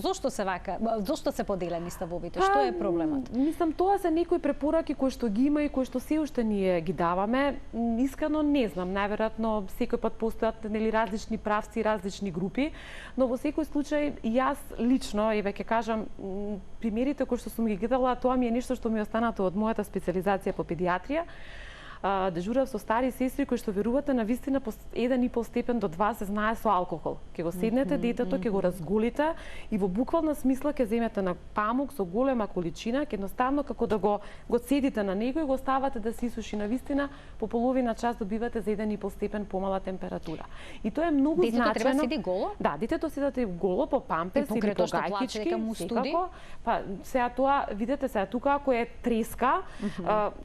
зошто се вака? Зошто се поделени ставовите? Што е проблемот? Мислам, тоа се некои препораки кои што ги има и кои што се уште ние ги даваме. Искрено не знам, најверојатно секој пат постојат нели различни правци, различни групи, но во секој случај јас лично, еве ќе кажам, примерите кои што сум ги гледала, тоа ми е нешто што ми останато од мојата специализација по педиатрија. Дежурав со стари сестри кои што верувате на вистина по 1,5 степен до 2 се знае со алкохол. Ќе го седнете детето, ќе го разголите и во буквална смисла ќе земете на памук со голема количина, ќе едноставно како да го седите на него и го ставате да се исуши на вистина, по половина час добивате за 1,5 степен помала температура. И тоа е многу значено. Детето треба седи голо? Да, детето седате голо по памперс или по гајкички, секако. Па сега тоа видете сега тука ако е треска,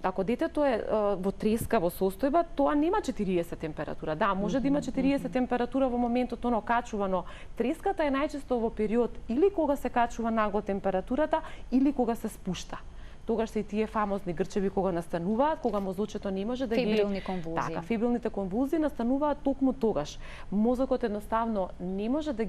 ако детето е во треска во состојба, тоа нема 40 температура. Да, може да има 40 температура во моментот оно качува, но треската е најчесто во период или кога се качува нагло температурата или кога се спушта. Тогаш се и тие фамозни грчеви кога настануваат, кога мозочето не може да ги... Фебрилни конвулзии. Така, фебрилните конвулзии настануваат токму тогаш. Мозокот едноставно не може да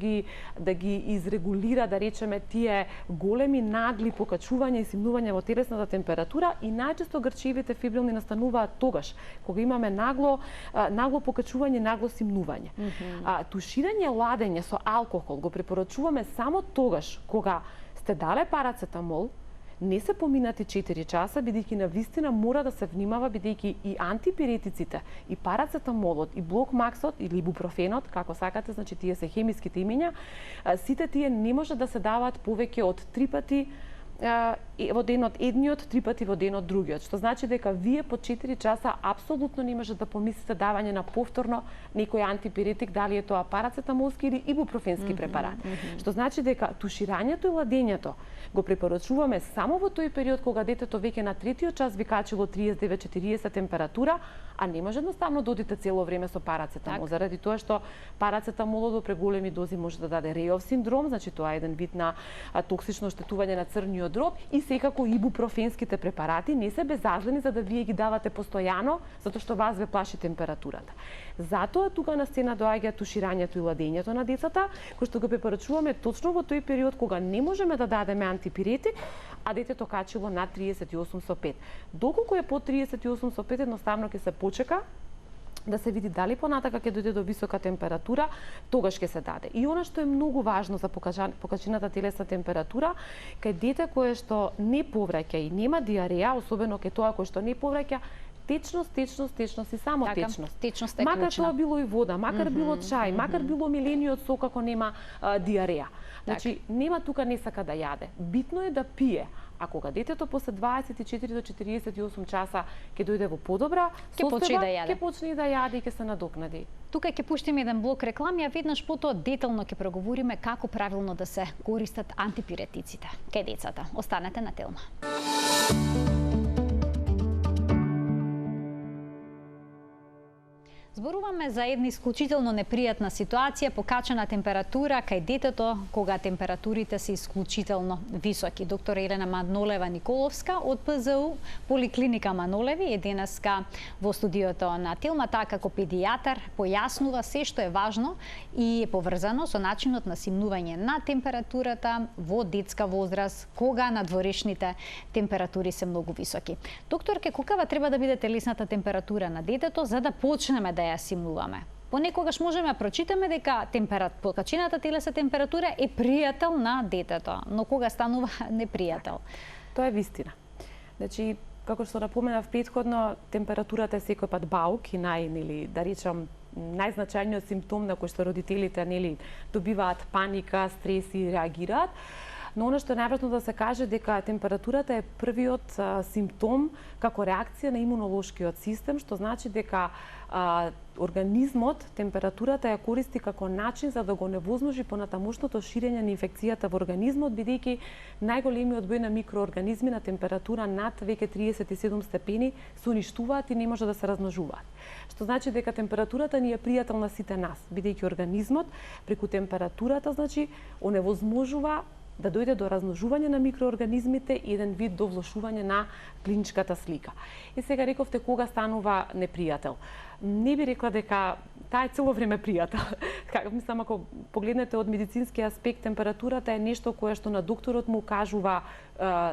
ги изрегулира, да речеме, тие големи нагли покачувања и симнувања во телесната температура и најчесто грчевите фебрилни настануваат тогаш, кога имаме нагло покачување, нагло симнување. Туширање, ладење со алкохол го препорачуваме само тогаш кога сте дале парацетамол, не се поминати 4 часа, бидејќи навистина мора да се внимава, бидејќи и антипиретиците, и парацетамолот, и блокмаксот или ибупрофенот, како сакате, значи тие се хемиските имиња, сите тие не може да се даваат повеќе од 3 пати во денот едниот, 3 пати во денот другиот, што значи дека вие по 4 часа апсолутно не може да помислите давање на повторно некој антипиретик, дали е тоа парацетамолски или ибупрофенски препарат. Што значи дека туширањето и ладењето го препорачуваме само во тој период кога детето веќе на третиот час ви качило 39-40 температура, а не може едноставно да одите цело време со парацетамол, заради тоа што парацетамолот во преголеми дози може да даде Рејов синдром, значи тоа е еден вид на токсично оштетување на црниот дроб, и секако ибупрофенските препарати не се безазлени за да вие ги давате постојано, затоа што вас ве плаши температурата. Затоа тука на сцена доаѓа туширањето и ладењето на децата, кој што го препорачуваме точно во тој период кога не можеме да дадеме антипиретик, а детето качило над 38,5. Доколку е под 38,5, едноставно ќе се почека да се види дали понатака ќе дојде до висока температура, тогаш ќе се даде. И она што е многу важно за покачената телесна температура, кај дете кое што не повраќа и нема диареја, особено кај тоа кое што не повраќа, течност и само течност. Течност е макар клучна. тоа било и вода, макар било чај, макар било милениот сок ако нема диареја. Значи, нема тука не сака да јаде. Битно е да пие. А кога детето после 24 до 48 часа ќе дојде во подобра состојба, ќе почне да јаде и ќе се надокнади. Тука ќе пуштиме еден блок реклами, а веднаш потоа детално ќе проговориме како правилно да се користат антипиретиците кај децата. Останете на Телма. Зборуваме за една исклучително непријатна ситуација, покачена температура кај детето кога температурите се исклучително високи. Доктор Елена Манолева-Николовска од ПЗУ Поликлиника Манолеви е денеска во студиото на Телма, така како педијатар појаснува се што е важно и е поврзано со начинот на симнување на температурата во детска возраст кога надворешните температури се многу високи. Докторке, каква треба да биде телесната температура на детето за да почнеме да ја симнуваме? Понекогаш можеме да прочитаме дека покачената телесна температура е пријател на детето, но кога станува непријател? Тоа е вистина. Значи, како што напоменав претходно, температурата е секој пат баук и да речам, најзначајниот симптом на кој што родителите добиваат паника, стрес и реагираат. Но оно што е најважно да се каже дека температурата е првиот симптом како реакција на имунолошкиот систем, што значи дека организмот температурата ја користи како начин за да го невозможи понатамошното ширење на инфекцијата во организмот, бидејќи најголемиот број на микроорганизми на температура над веќе 37 степени се уништуваат и не може да се размножуваат. Што значи дека температурата ни е пријател на сите нас, бидејќи организмот преку температурата значи оневозможува да дојде до размножување на микроорганизмите и еден вид до влошување на клиничката слика. И сега рековте кога станува непријател. Не би рекла дека таа е цело време пријател. Мислам, ако погледнете од медицински аспект, температурата е нешто кое што на докторот му кажува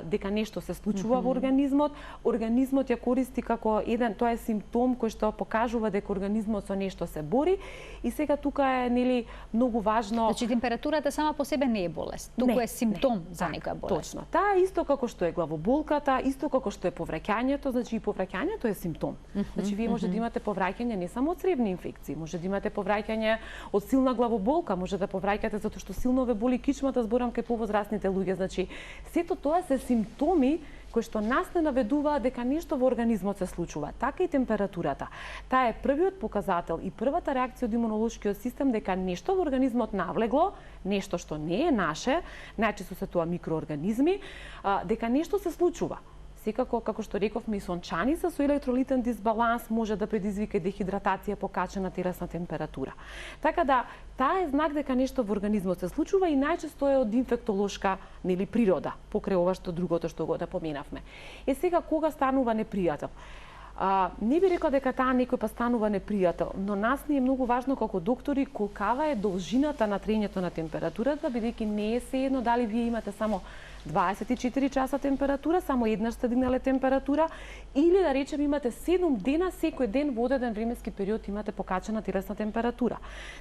дека нешто се случува во организмот. Организмот ја користи како еден, тоа е симптом кој што покажува дека организмот со нешто се бори. И сега тука е многу важно. Значи температурата сама по себе не е болест, туку е симптом за некоја болест. Точно. Таа е исто како што е главоболката, исто како што е повраќањето, значи и повраќањето е симптом. Значи вие може да имате повраќање не само од цревни инфекции, може да имате повраќање од силна главоболка, може да повраќате затоа што силно ве боли кичмата, зборам кај повозрастните луѓе. Значи сето тоа се симптоми кои што нас не наведуваат дека нешто во организмот се случува. Така и температурата. Таа е првиот показател и првата реакција од имунолошкиот систем дека нешто во организмот навлегло, нешто што не е наше, најчесто се тоа микроорганизми, дека нешто се случува. Секако, како што рековме, и сончаница со електролитен дисбаланс може да предизвика дехидратација, покачена телесна температура. Така да, таа е знак дека нешто во организмот се случува и најчесто е од инфектолошка природа, покрај ова што другото што го да поменавме. Сега, кога станува непријател? Не би рекла дека таа некој па станува непријател, но нас ни е многу важно како доктори колкава е должината на трењето на температурата, бидејќи не е сеедно дали вие имате само 24 часа температура, само еднаш сте дигнале температура, или да речеме имате 7 дена, секој ден во одреден временски период имате покачена телесна температура.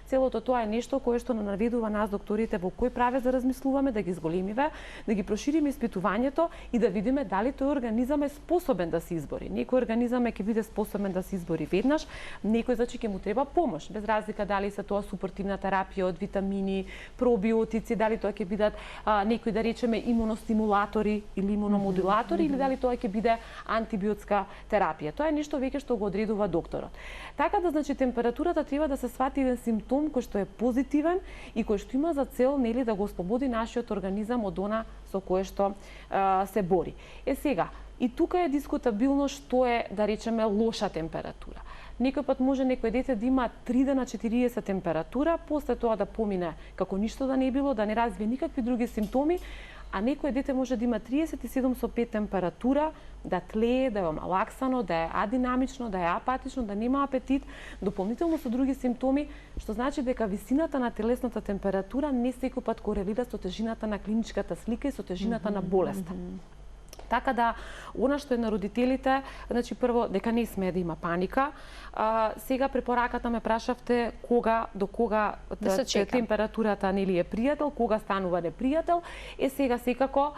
Целото тоа е нешто кое што наведува нас докторите во кој правец да размислуваме, да ги зголемиве, да ги прошириме испитувањето и да видиме дали тој организам е способен да се избори. Некој организам ќе биде способен да се избори веднаш, некој значи ќе му треба помош, без разлика дали се тоа супортивна терапија од витамини, пробиотици, дали тоа ќе бидат некои да речеме имуностимулатори или имуномодулатори или дали тоа ќе биде антибиотска терапија. Тоа е нешто веќе што го одредува докторот. Така да значи температурата треба да се свати еден симптом кој што е позитивен и кој што има за цел нели да го ослободи нашиот организам од она со кое што се бори. Сега, и тука е дискутабилно што е да речеме лоша температура. Некој пат може некој дете да има 3 дена 40 температура, после тоа да помине како ништо да не било, да не развие никакви други симптоми, а некој дете може да има 37,5 температура, да тлее, да е омалаксано, да е адинамично, да е апатично, да нема апетит, дополнително со други симптоми, што значи дека висината на телесната температура не секој пат корелира со тежината на клиничката слика и со тежината на болеста. Така да, она што е на родителите, значи прво дека не смее да има паника. Сега препораката ме прашавте до кога температурата нели е пријател, кога станува непријател. Сега секако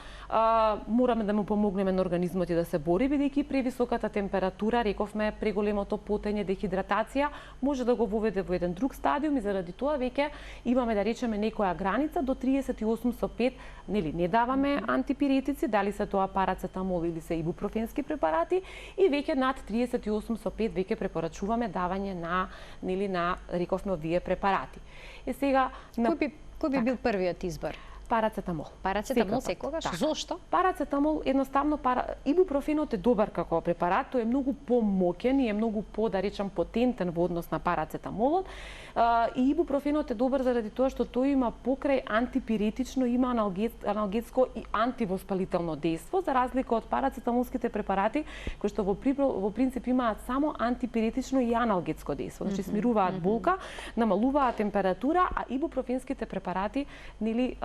мораме да му помогнеме на организмот и да се бори, бидејќи превисоката температура, рековме, преголемото потење, дехидратација, може да го воведе во еден друг стадиум и заради тоа веќе имаме да речеме некоја граница до 38,5, нели не даваме антипиретици, дали се тоа парацетамол или се ибупрофенски препарати, и веќе над 38,5 веќе препорачуваме давање на рековме овие препарати. Сега кој би бил првиот избор? Парацетамол. Парацетамол секогаш? Така. Зошто? Парацетамол едноставно ибупрофенот е добар како препарат, тој е многу помоќен и е многу да речам потентен во однос на парацетамолот. И ибупрофенот е добар заради тоа што тој има покрај антипиретично, има аналгетско и антивоспалително дејство, за разлика од парацетамолските препарати кои што во принцип имаат само антипиретично и аналгетско дејство. Значи смируваат болка, намалуваат температура, а ибупрофенските препарати нели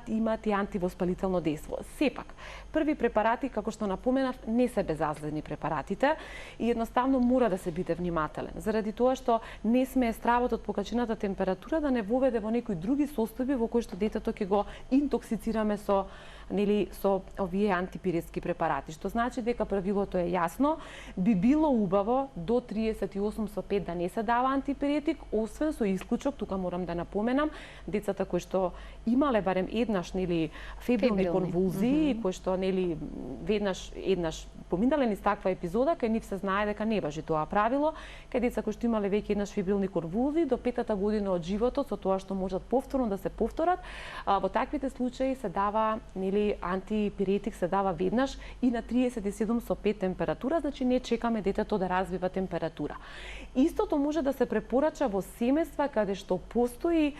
имаат и антивоспалително дејство. Сепак, први препарати, како што напоменав, не се безазледни препаратите и едноставно мора да се биде внимателен, заради тоа што не сме стравот од покачената температура да не воведе во некои други состојби во кои што детето ќе го интоксицираме со овие антипиретски препарати, што значи дека правилото е јасно, би било убаво до 38,5 да не се дава антипиретик, освен со исклучок, тука морам да напоменам, децата кои што имале барем еднаш фебрилни конвулзии, кои што еднаш поминале низ таква епизода, кај нив се знае дека не важи тоа правило, кај деца кои што имале веќе еднаш фебрилни конвулзии до 5-та година од животот, со тоа што можат повторно да се повторат, во таквите случаи се дава антипиретик се дава веднаш и на 37,5 температура, значи не чекаме детето да развива температура. Истото може да се препорача во семејства каде што постои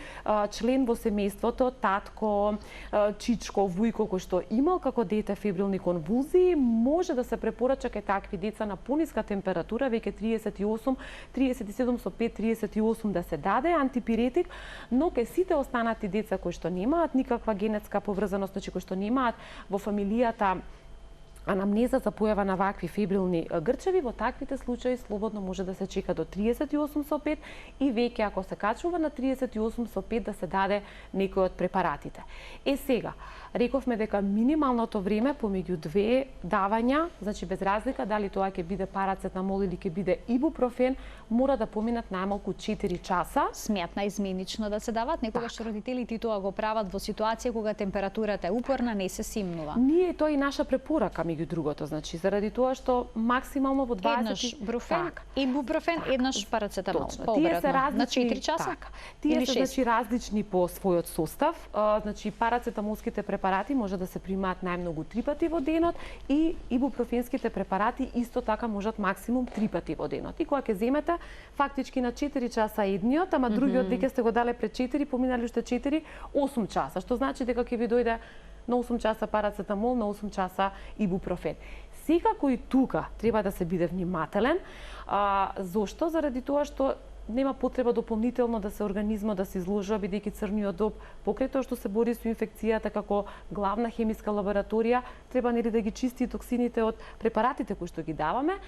член во семејството, татко, чичко, вујко кој што имал како дете фебрилни конвулзии, може да се препорача кај такви деца на пониска температура, веќе 38, 37,5, 38 да се даде антипиретик, но кај сите останати деца кои што немаат никаква генетска поврзаност, значи кои што немаат во фамилијата анамнеза за појава на вакви фебрилни грчеви, во таквите случаи слободно може да се чека до 38,5 и веќе ако се качува на 38,5 да се даде некој од препаратите. Сега, рековме дека минималното време помеѓу две давања, значи без разлика дали тоа ќе биде парацетамол или ќе биде ибупрофен, мора да поминат најмалку 4 часа. Смјат наизменично да се дават, некогаш родителите тоа го прават во ситуација кога температурата е упорна, не се симнува. Ние тоа и наша препорака меѓу другото, значи заради тоа што максимално во 20 еднаш бруфен, ибупрофен, еднаш парацетамол. Тие се различни, на 4 часа. Тие се значи различни по својот состав, значи парацетамолските препарати може да се примаат најмногу 3 пати во денот и ибупрофенските препарати исто така можат максимум 3 пати во денот. И кога ќе земете фактички на 4 часа едниот, ама другиот веќе сте го дале пред 4, поминали уште 4, 8 часа, што значи дека ќе ви дојде на 8 часа парацетамол, на 8 часа ибупрофен. Секако и тука треба да се биде внимателен. Зошто? Заради тоа што нема потреба дополнително да се организмот да се изложува, бидејќи црниот доб покрај тоа што се бори со инфекцијата како главна хемиска лабораторија, треба нели да ги чисти токсините од препаратите кои што ги даваме.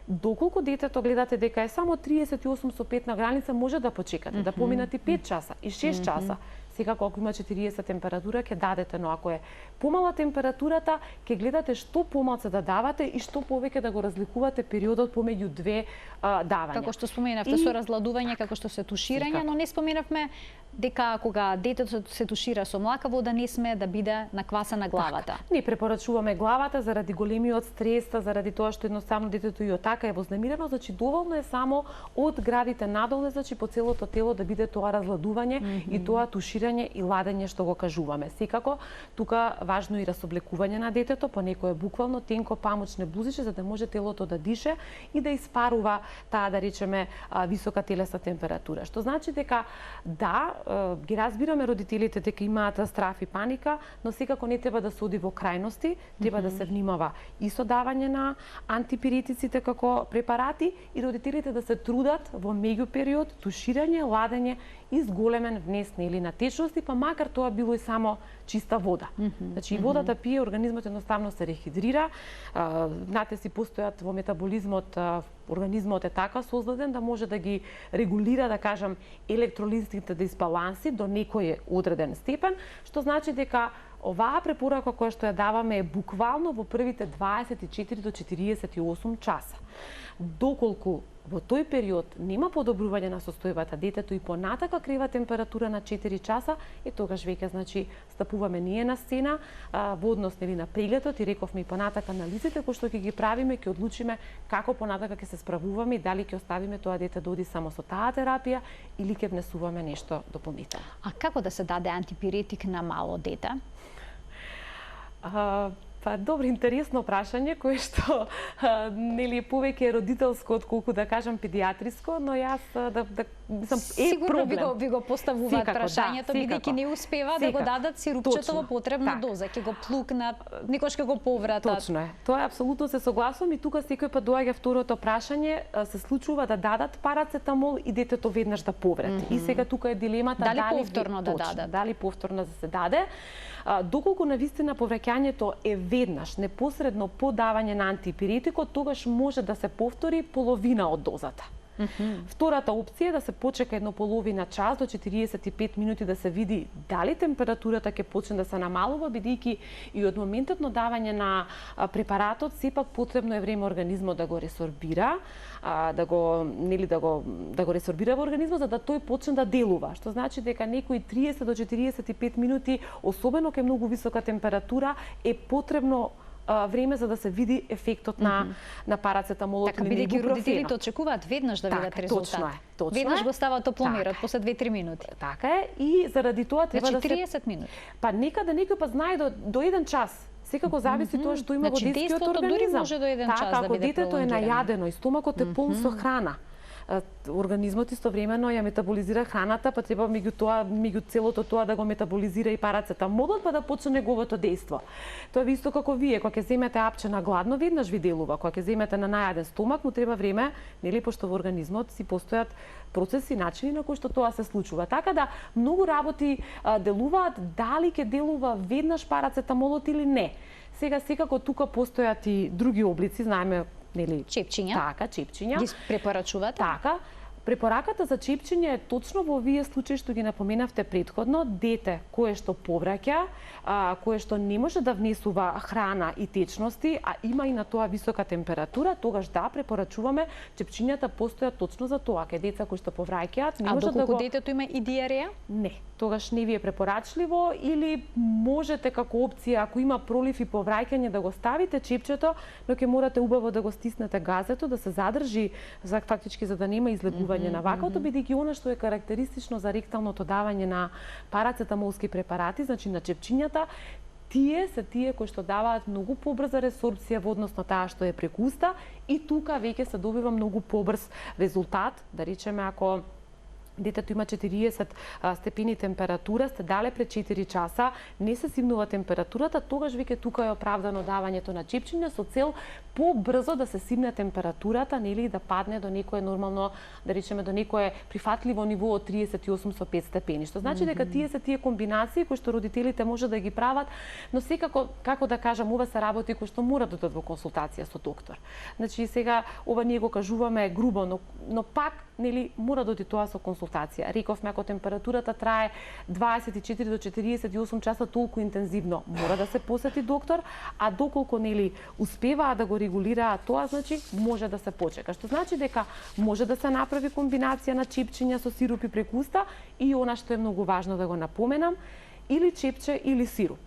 Доколку детето гледате дека е само 38 со 5 на граница, може да почекате, да поминат и 5 часа и 6 часа. Секако ако има 40 температура ќе дадете, но ако е помала температурата, ќе гледате што помалце да давате и што повеќе да го разликувате периодот помеѓу две давања. Како што споменавте со разладување, како што се туширање, но не споменавме дека кога детето се тушира со млака вода не сме да биде наквасена главата. Така. Не препорачуваме главата заради големиот стрес, заради тоа што едноставно детето и отака е вознемирено, значи доволно е само од градите надоле, значи по целото тело да биде тоа разладување и тоа туширање и ладење што го кажуваме. Секако тука важно и расоблекување на детето, понекое буквално тенко памучне блузиче за да може телото да дише и да испарува таа да речеме висока телесна температура. Што значи дека да, ги разбираме родителите дека имаат страф и паника, но секако не треба да се оди во крајности, треба да се внимава и со давање на антипиретиците како препарати и родителите да се трудат во меѓупериод, туширање, ладење и зголемен внес нели на течности, па макар тоа било и само чиста вода. Значи и водата пие, организмот едноставно се рехидрира, натеси постојат во метаболизмот, организмот е така создаден да може да ги регулира, да кажам, електролитните дисбаланси до некој одреден степен, што значи дека оваа препорака која што ја даваме е буквално во првите 24 до 48 часа. Доколку во тој период нема подобрување на состојбата, детето и понатака крива температура на 4 часа, и тогаш веќе значи стапуваме ние на сцена во однос нели на прегледот и рековме и понатака анализите кои што ќе ги правиме, ќе одлучиме како понатака ќе се справуваме и дали ќе оставиме тоа дете да оди само со таа терапија или ќе внесуваме нешто дополнително. А како да се даде антипиретик на мало дете? Па добро, интересно прашање кое што нели повеќе родителско отколку да кажам педиатриско, но јас мислам Сигурно ви го поставуваат прашањето, бидејќи не успева да го дадат сирупчето во потребна доза, ќе го плукнат, никош ќе го повратат. Точно е. Тоа е апсолутно се согласувам и тука секој пат доаѓа второто прашање, се случува да дадат парацетамол и детето веднаш да поврати. И сега тука е дилемата дали повторно да дадат. Дали повторно да се даде. Доколку навистина повраќањето е веднаш, непосредно по давање на антипиретикот, тогаш може да се повтори половина од дозата. Втората опција е да се почека едно половина час до 45 минути да се види дали температурата ќе почне да се намалува, бидејќи и од моментот на давање на препаратот сепак потребно е време организмот да го ресорбира, да го ресорбира во организмот за да тој почне да делува, што значи дека некои 30 до 45 минути, особено кај многу висока температура, е потребно време за да се види ефектот на парацетамолот или на ибупрофенот. Родителите очекуваат веднаш да видат резултат. Точно веднаш го стават топломерот после 2-3 минути. Така е, и заради тоа треба да се 30 минути. Па некаде некој па знае до 1 час. Секако зависи тоа што има во детскиот организам. Дури може до 1 час да биде ако детето е најадено и стомакот е полн со храна, организмот истовремено ја метаболизира храната, па треба меѓу целото тоа да го метаболизира и парацетамолот, па да почне неговото дејство. Тоа е исто како вие, кога ќе земете апче на гладно, веднаш ви делува, кога ќе земете на најаден стомак, му треба време, нели, пошто во организмот си постојат процеси, начини на кои што тоа се случува. Така да многу работи делуваат, дали ќе делува веднаш парацетамолот или не. Сега секако тука постојат и други облици, знаеме, нели, чепчиња. Така, чепчиња. Ги препорачувате? Така. Препораката за чепчиње е точно во овие случаи што ги напоменавте претходно, дете кое што повраќа, кое што не може да внесува храна и течности, а има и на тоа висока температура, тогаш да препорачуваме, чепчињата постојат точно за тоа. Кај деца кои што повраќаат, не може да го... детето има и диареја? Не, тогаш не ви е препорачливо или можете како опција, ако има пролив и повраќање, да го ставите чепчето, но ќе морате убаво да го стиснете газето, да се задржи фактички за да нема излегување на вакото, бидејќи она што е карактеристично за ректалното давање на парацетамолски препарати, значи на чепчињата, тие се тие кои што даваат многу побрза ресорбција во однос на таа што е преку уста и тука веќе се добива многу побрз резултат, да речеме ако детето има 40 степени температура, сте дале пред 4 часа, не се симнува температурата, тогаш веќе тука е оправдано давањето на чипчиња со цел побрзо да се симне температурата, нели, да падне до некое нормално, да речеме до некое прифатливо ниво од 38 со 5 степени. Што значи дека тие се тие комбинации кои што родителите може да ги прават, но секако, како да кажам, ова се работи кои што мора да додат во консултација со доктор. Значи сега ова ние го кажуваме грубо, но пак нели мора да оди тоа со консултација. Рековме, ако температурата трае 24 до 48 часа толку интензивно, мора да се посети доктор, а доколку нели успеваа да го регулираат тоа, значи може да се почека. Што значи дека може да се направи комбинација на чепчиња со сирупи преку уста и она што е многу важно да го напоменам, или чепче или сируп.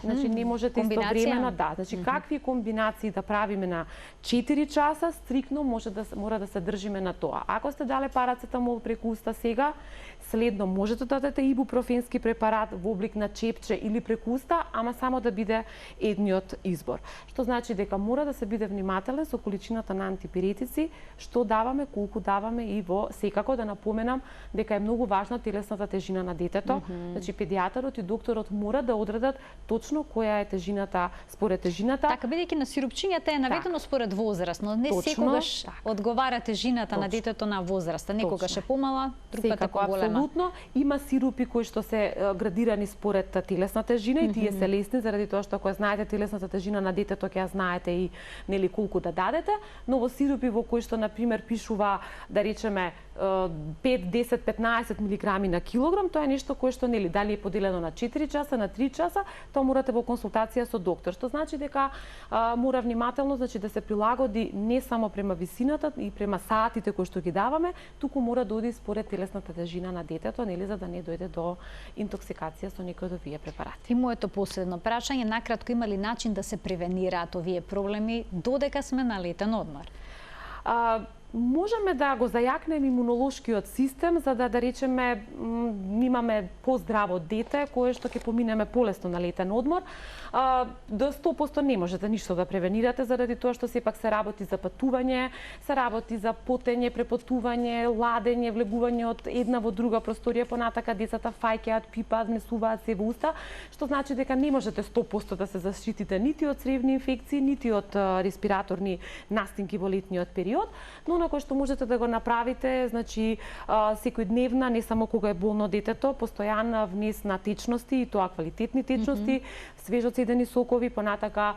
Значи не можете истовремено, да, значи какви комбинации да правиме на 4 часа, стрикно мора да се држиме на тоа. Ако сте дале парацетамол преку уста сега, следно можете да дадете ибупрофенски препарат во облик на чепче или преку уста, ама само да биде едниот избор. Што значи дека мора да се биде внимателен со количината на антипиретици, што даваме, колку даваме и во секако да напоменам дека е многу важна телесната тежина на детето. Значи педијатарот и докторот мора да одредат точно која е тежината според тежината. Така, бидејќи на сиропчињата е наведено според возраст, но не секогаш одговара тежината на детето на возраста. Некогаш е помала, друг пат е поголема. Апсолутно. Има сирупи кои што се градирани според телесна тежина и тие се лесни заради тоа што ако знаете телесната тежина на детето, ќе ја знаете и нели колку да дадете, но во сирупи во кои што на пример пишува да речеме 5, 10, 15 милиграми на килограм, тоа е нешто кое што нели дали е поделено на 4 часа, на 3 часа, тоа морате во консултација со доктор, што значи дека мора внимателно, значи да се прилагоди не само према висината и према саатите кои што ги даваме, туку мора да оди според телесната тежина на детето, нели, за да не дојде до интоксикација со некој од овие препарати. И моето последно прашање, накратко, има ли начин да се превенираат овие проблеми додека сме на летен одмор? Можеме да го зајакнеме имунолошкиот систем за да речеме имаме поздраво дете кое што ќе поминеме полесно на летен одмор. До 100% не можете ништо да превенирате заради тоа што сепак се работи за патување, се работи за потење, препотување, ладење, влегување од една во друга просторија, понатака децата фаќаат, пипаат, внесуваат се во уста, што значи дека не можете 100% да се заштитите нити од цревни инфекции, нити од респираторни настинки во летниот период, но на кој што можете да го направите, значи секојдневна, не само кога е болно детето, постојана внес на течности и тоа квалитетни течности, свежо цедени сокови, понатака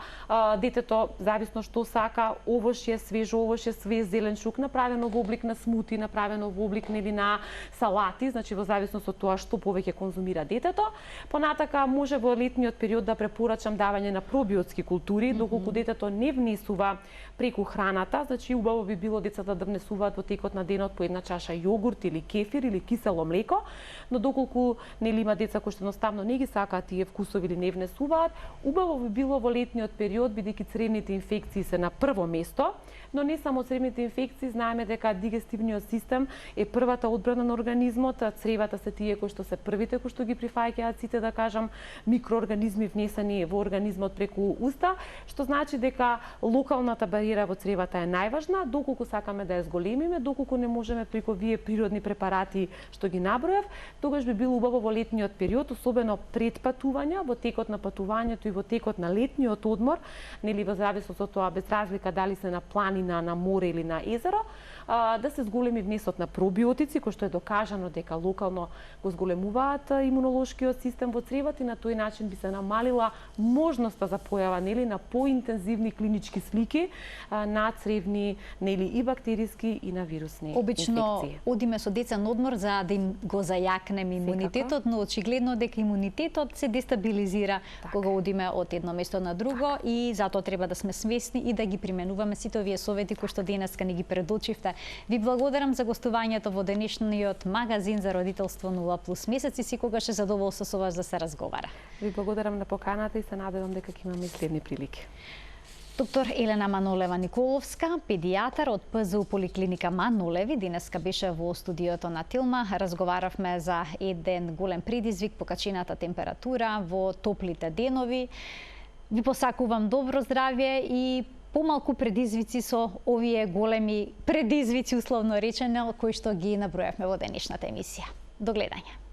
детето зависно што сака, овошје, свежо овошје, свеж зелен шук направено во облик на смути, направено во облик нели на салати, значи во зависност од тоа што повеќе конзумира детето. Понатака може во летниот период да препорачам давање на пробиотски култури, доколку детето не внесува преку храната, значи убаво би било децата да внесуваат во текот на денот по една чаша јогурт или кефир или кисело млеко, но доколку нели има деца кои што едноставно не ги сакаат тие вкусови или не внесуваат, убаво би било во летниот период, бидејќи цревните инфекции се на прво место, но не само цревните инфекции, знаеме дека дигестивниот систем е првата одбрана на организмот, а цревата се тие кои што се првите кои што ги прифаќаат сите, да кажам, микроорганизми внесени во организмот преку уста, што значи дека локалната бариера во цревата е најважна, доколку сакаме да ја зголемиме, доколку не можеме преку вие природни препарати што ги набројав, тогаш би било убаво во летниот период, особено пред патувања, во текот на патувањето и во текот на летниот одмор, нели во зависност од тоа, без разлика дали се на планина, на море или на езеро, да се зголеми внесот на пробиотици, кој што е докажано дека локално го зголемуваат имунолошкиот систем во цревата и на тој начин би се намалила можноста за појава нели на поинтензивни клинички слики на цревни нели и бактериски и на вирусни Обично инфекции. одиме со деца на одмор за да им го зајакнеме имунитетот, но очигледно дека имунитетот се дестабилизира кога одиме од едно место на друго и затоа треба да сме свесни и да ги применуваме сите овие совети кои што денеска ни ги предучивте. Ви благодарам за гостувањето во денешниот магазин за родителство 0+ месеци, секогаш е задоволство со вас да се разговара. Ви благодарам на поканата и се надевам дека ќе имаме и следни прилики. Доктор Елена Манолева Николовска, педијатар од ПЗУ Поликлиника Манолеви, денеска беше во студиото на Тилма. Разговаравме за еден голем предизвик, покачената температура во топлите денови. Ви посакувам добро здравје и помалку предизвици со овие големи предизвици, условно речено, кои што ги набројавме во денешната емисија. До гледање.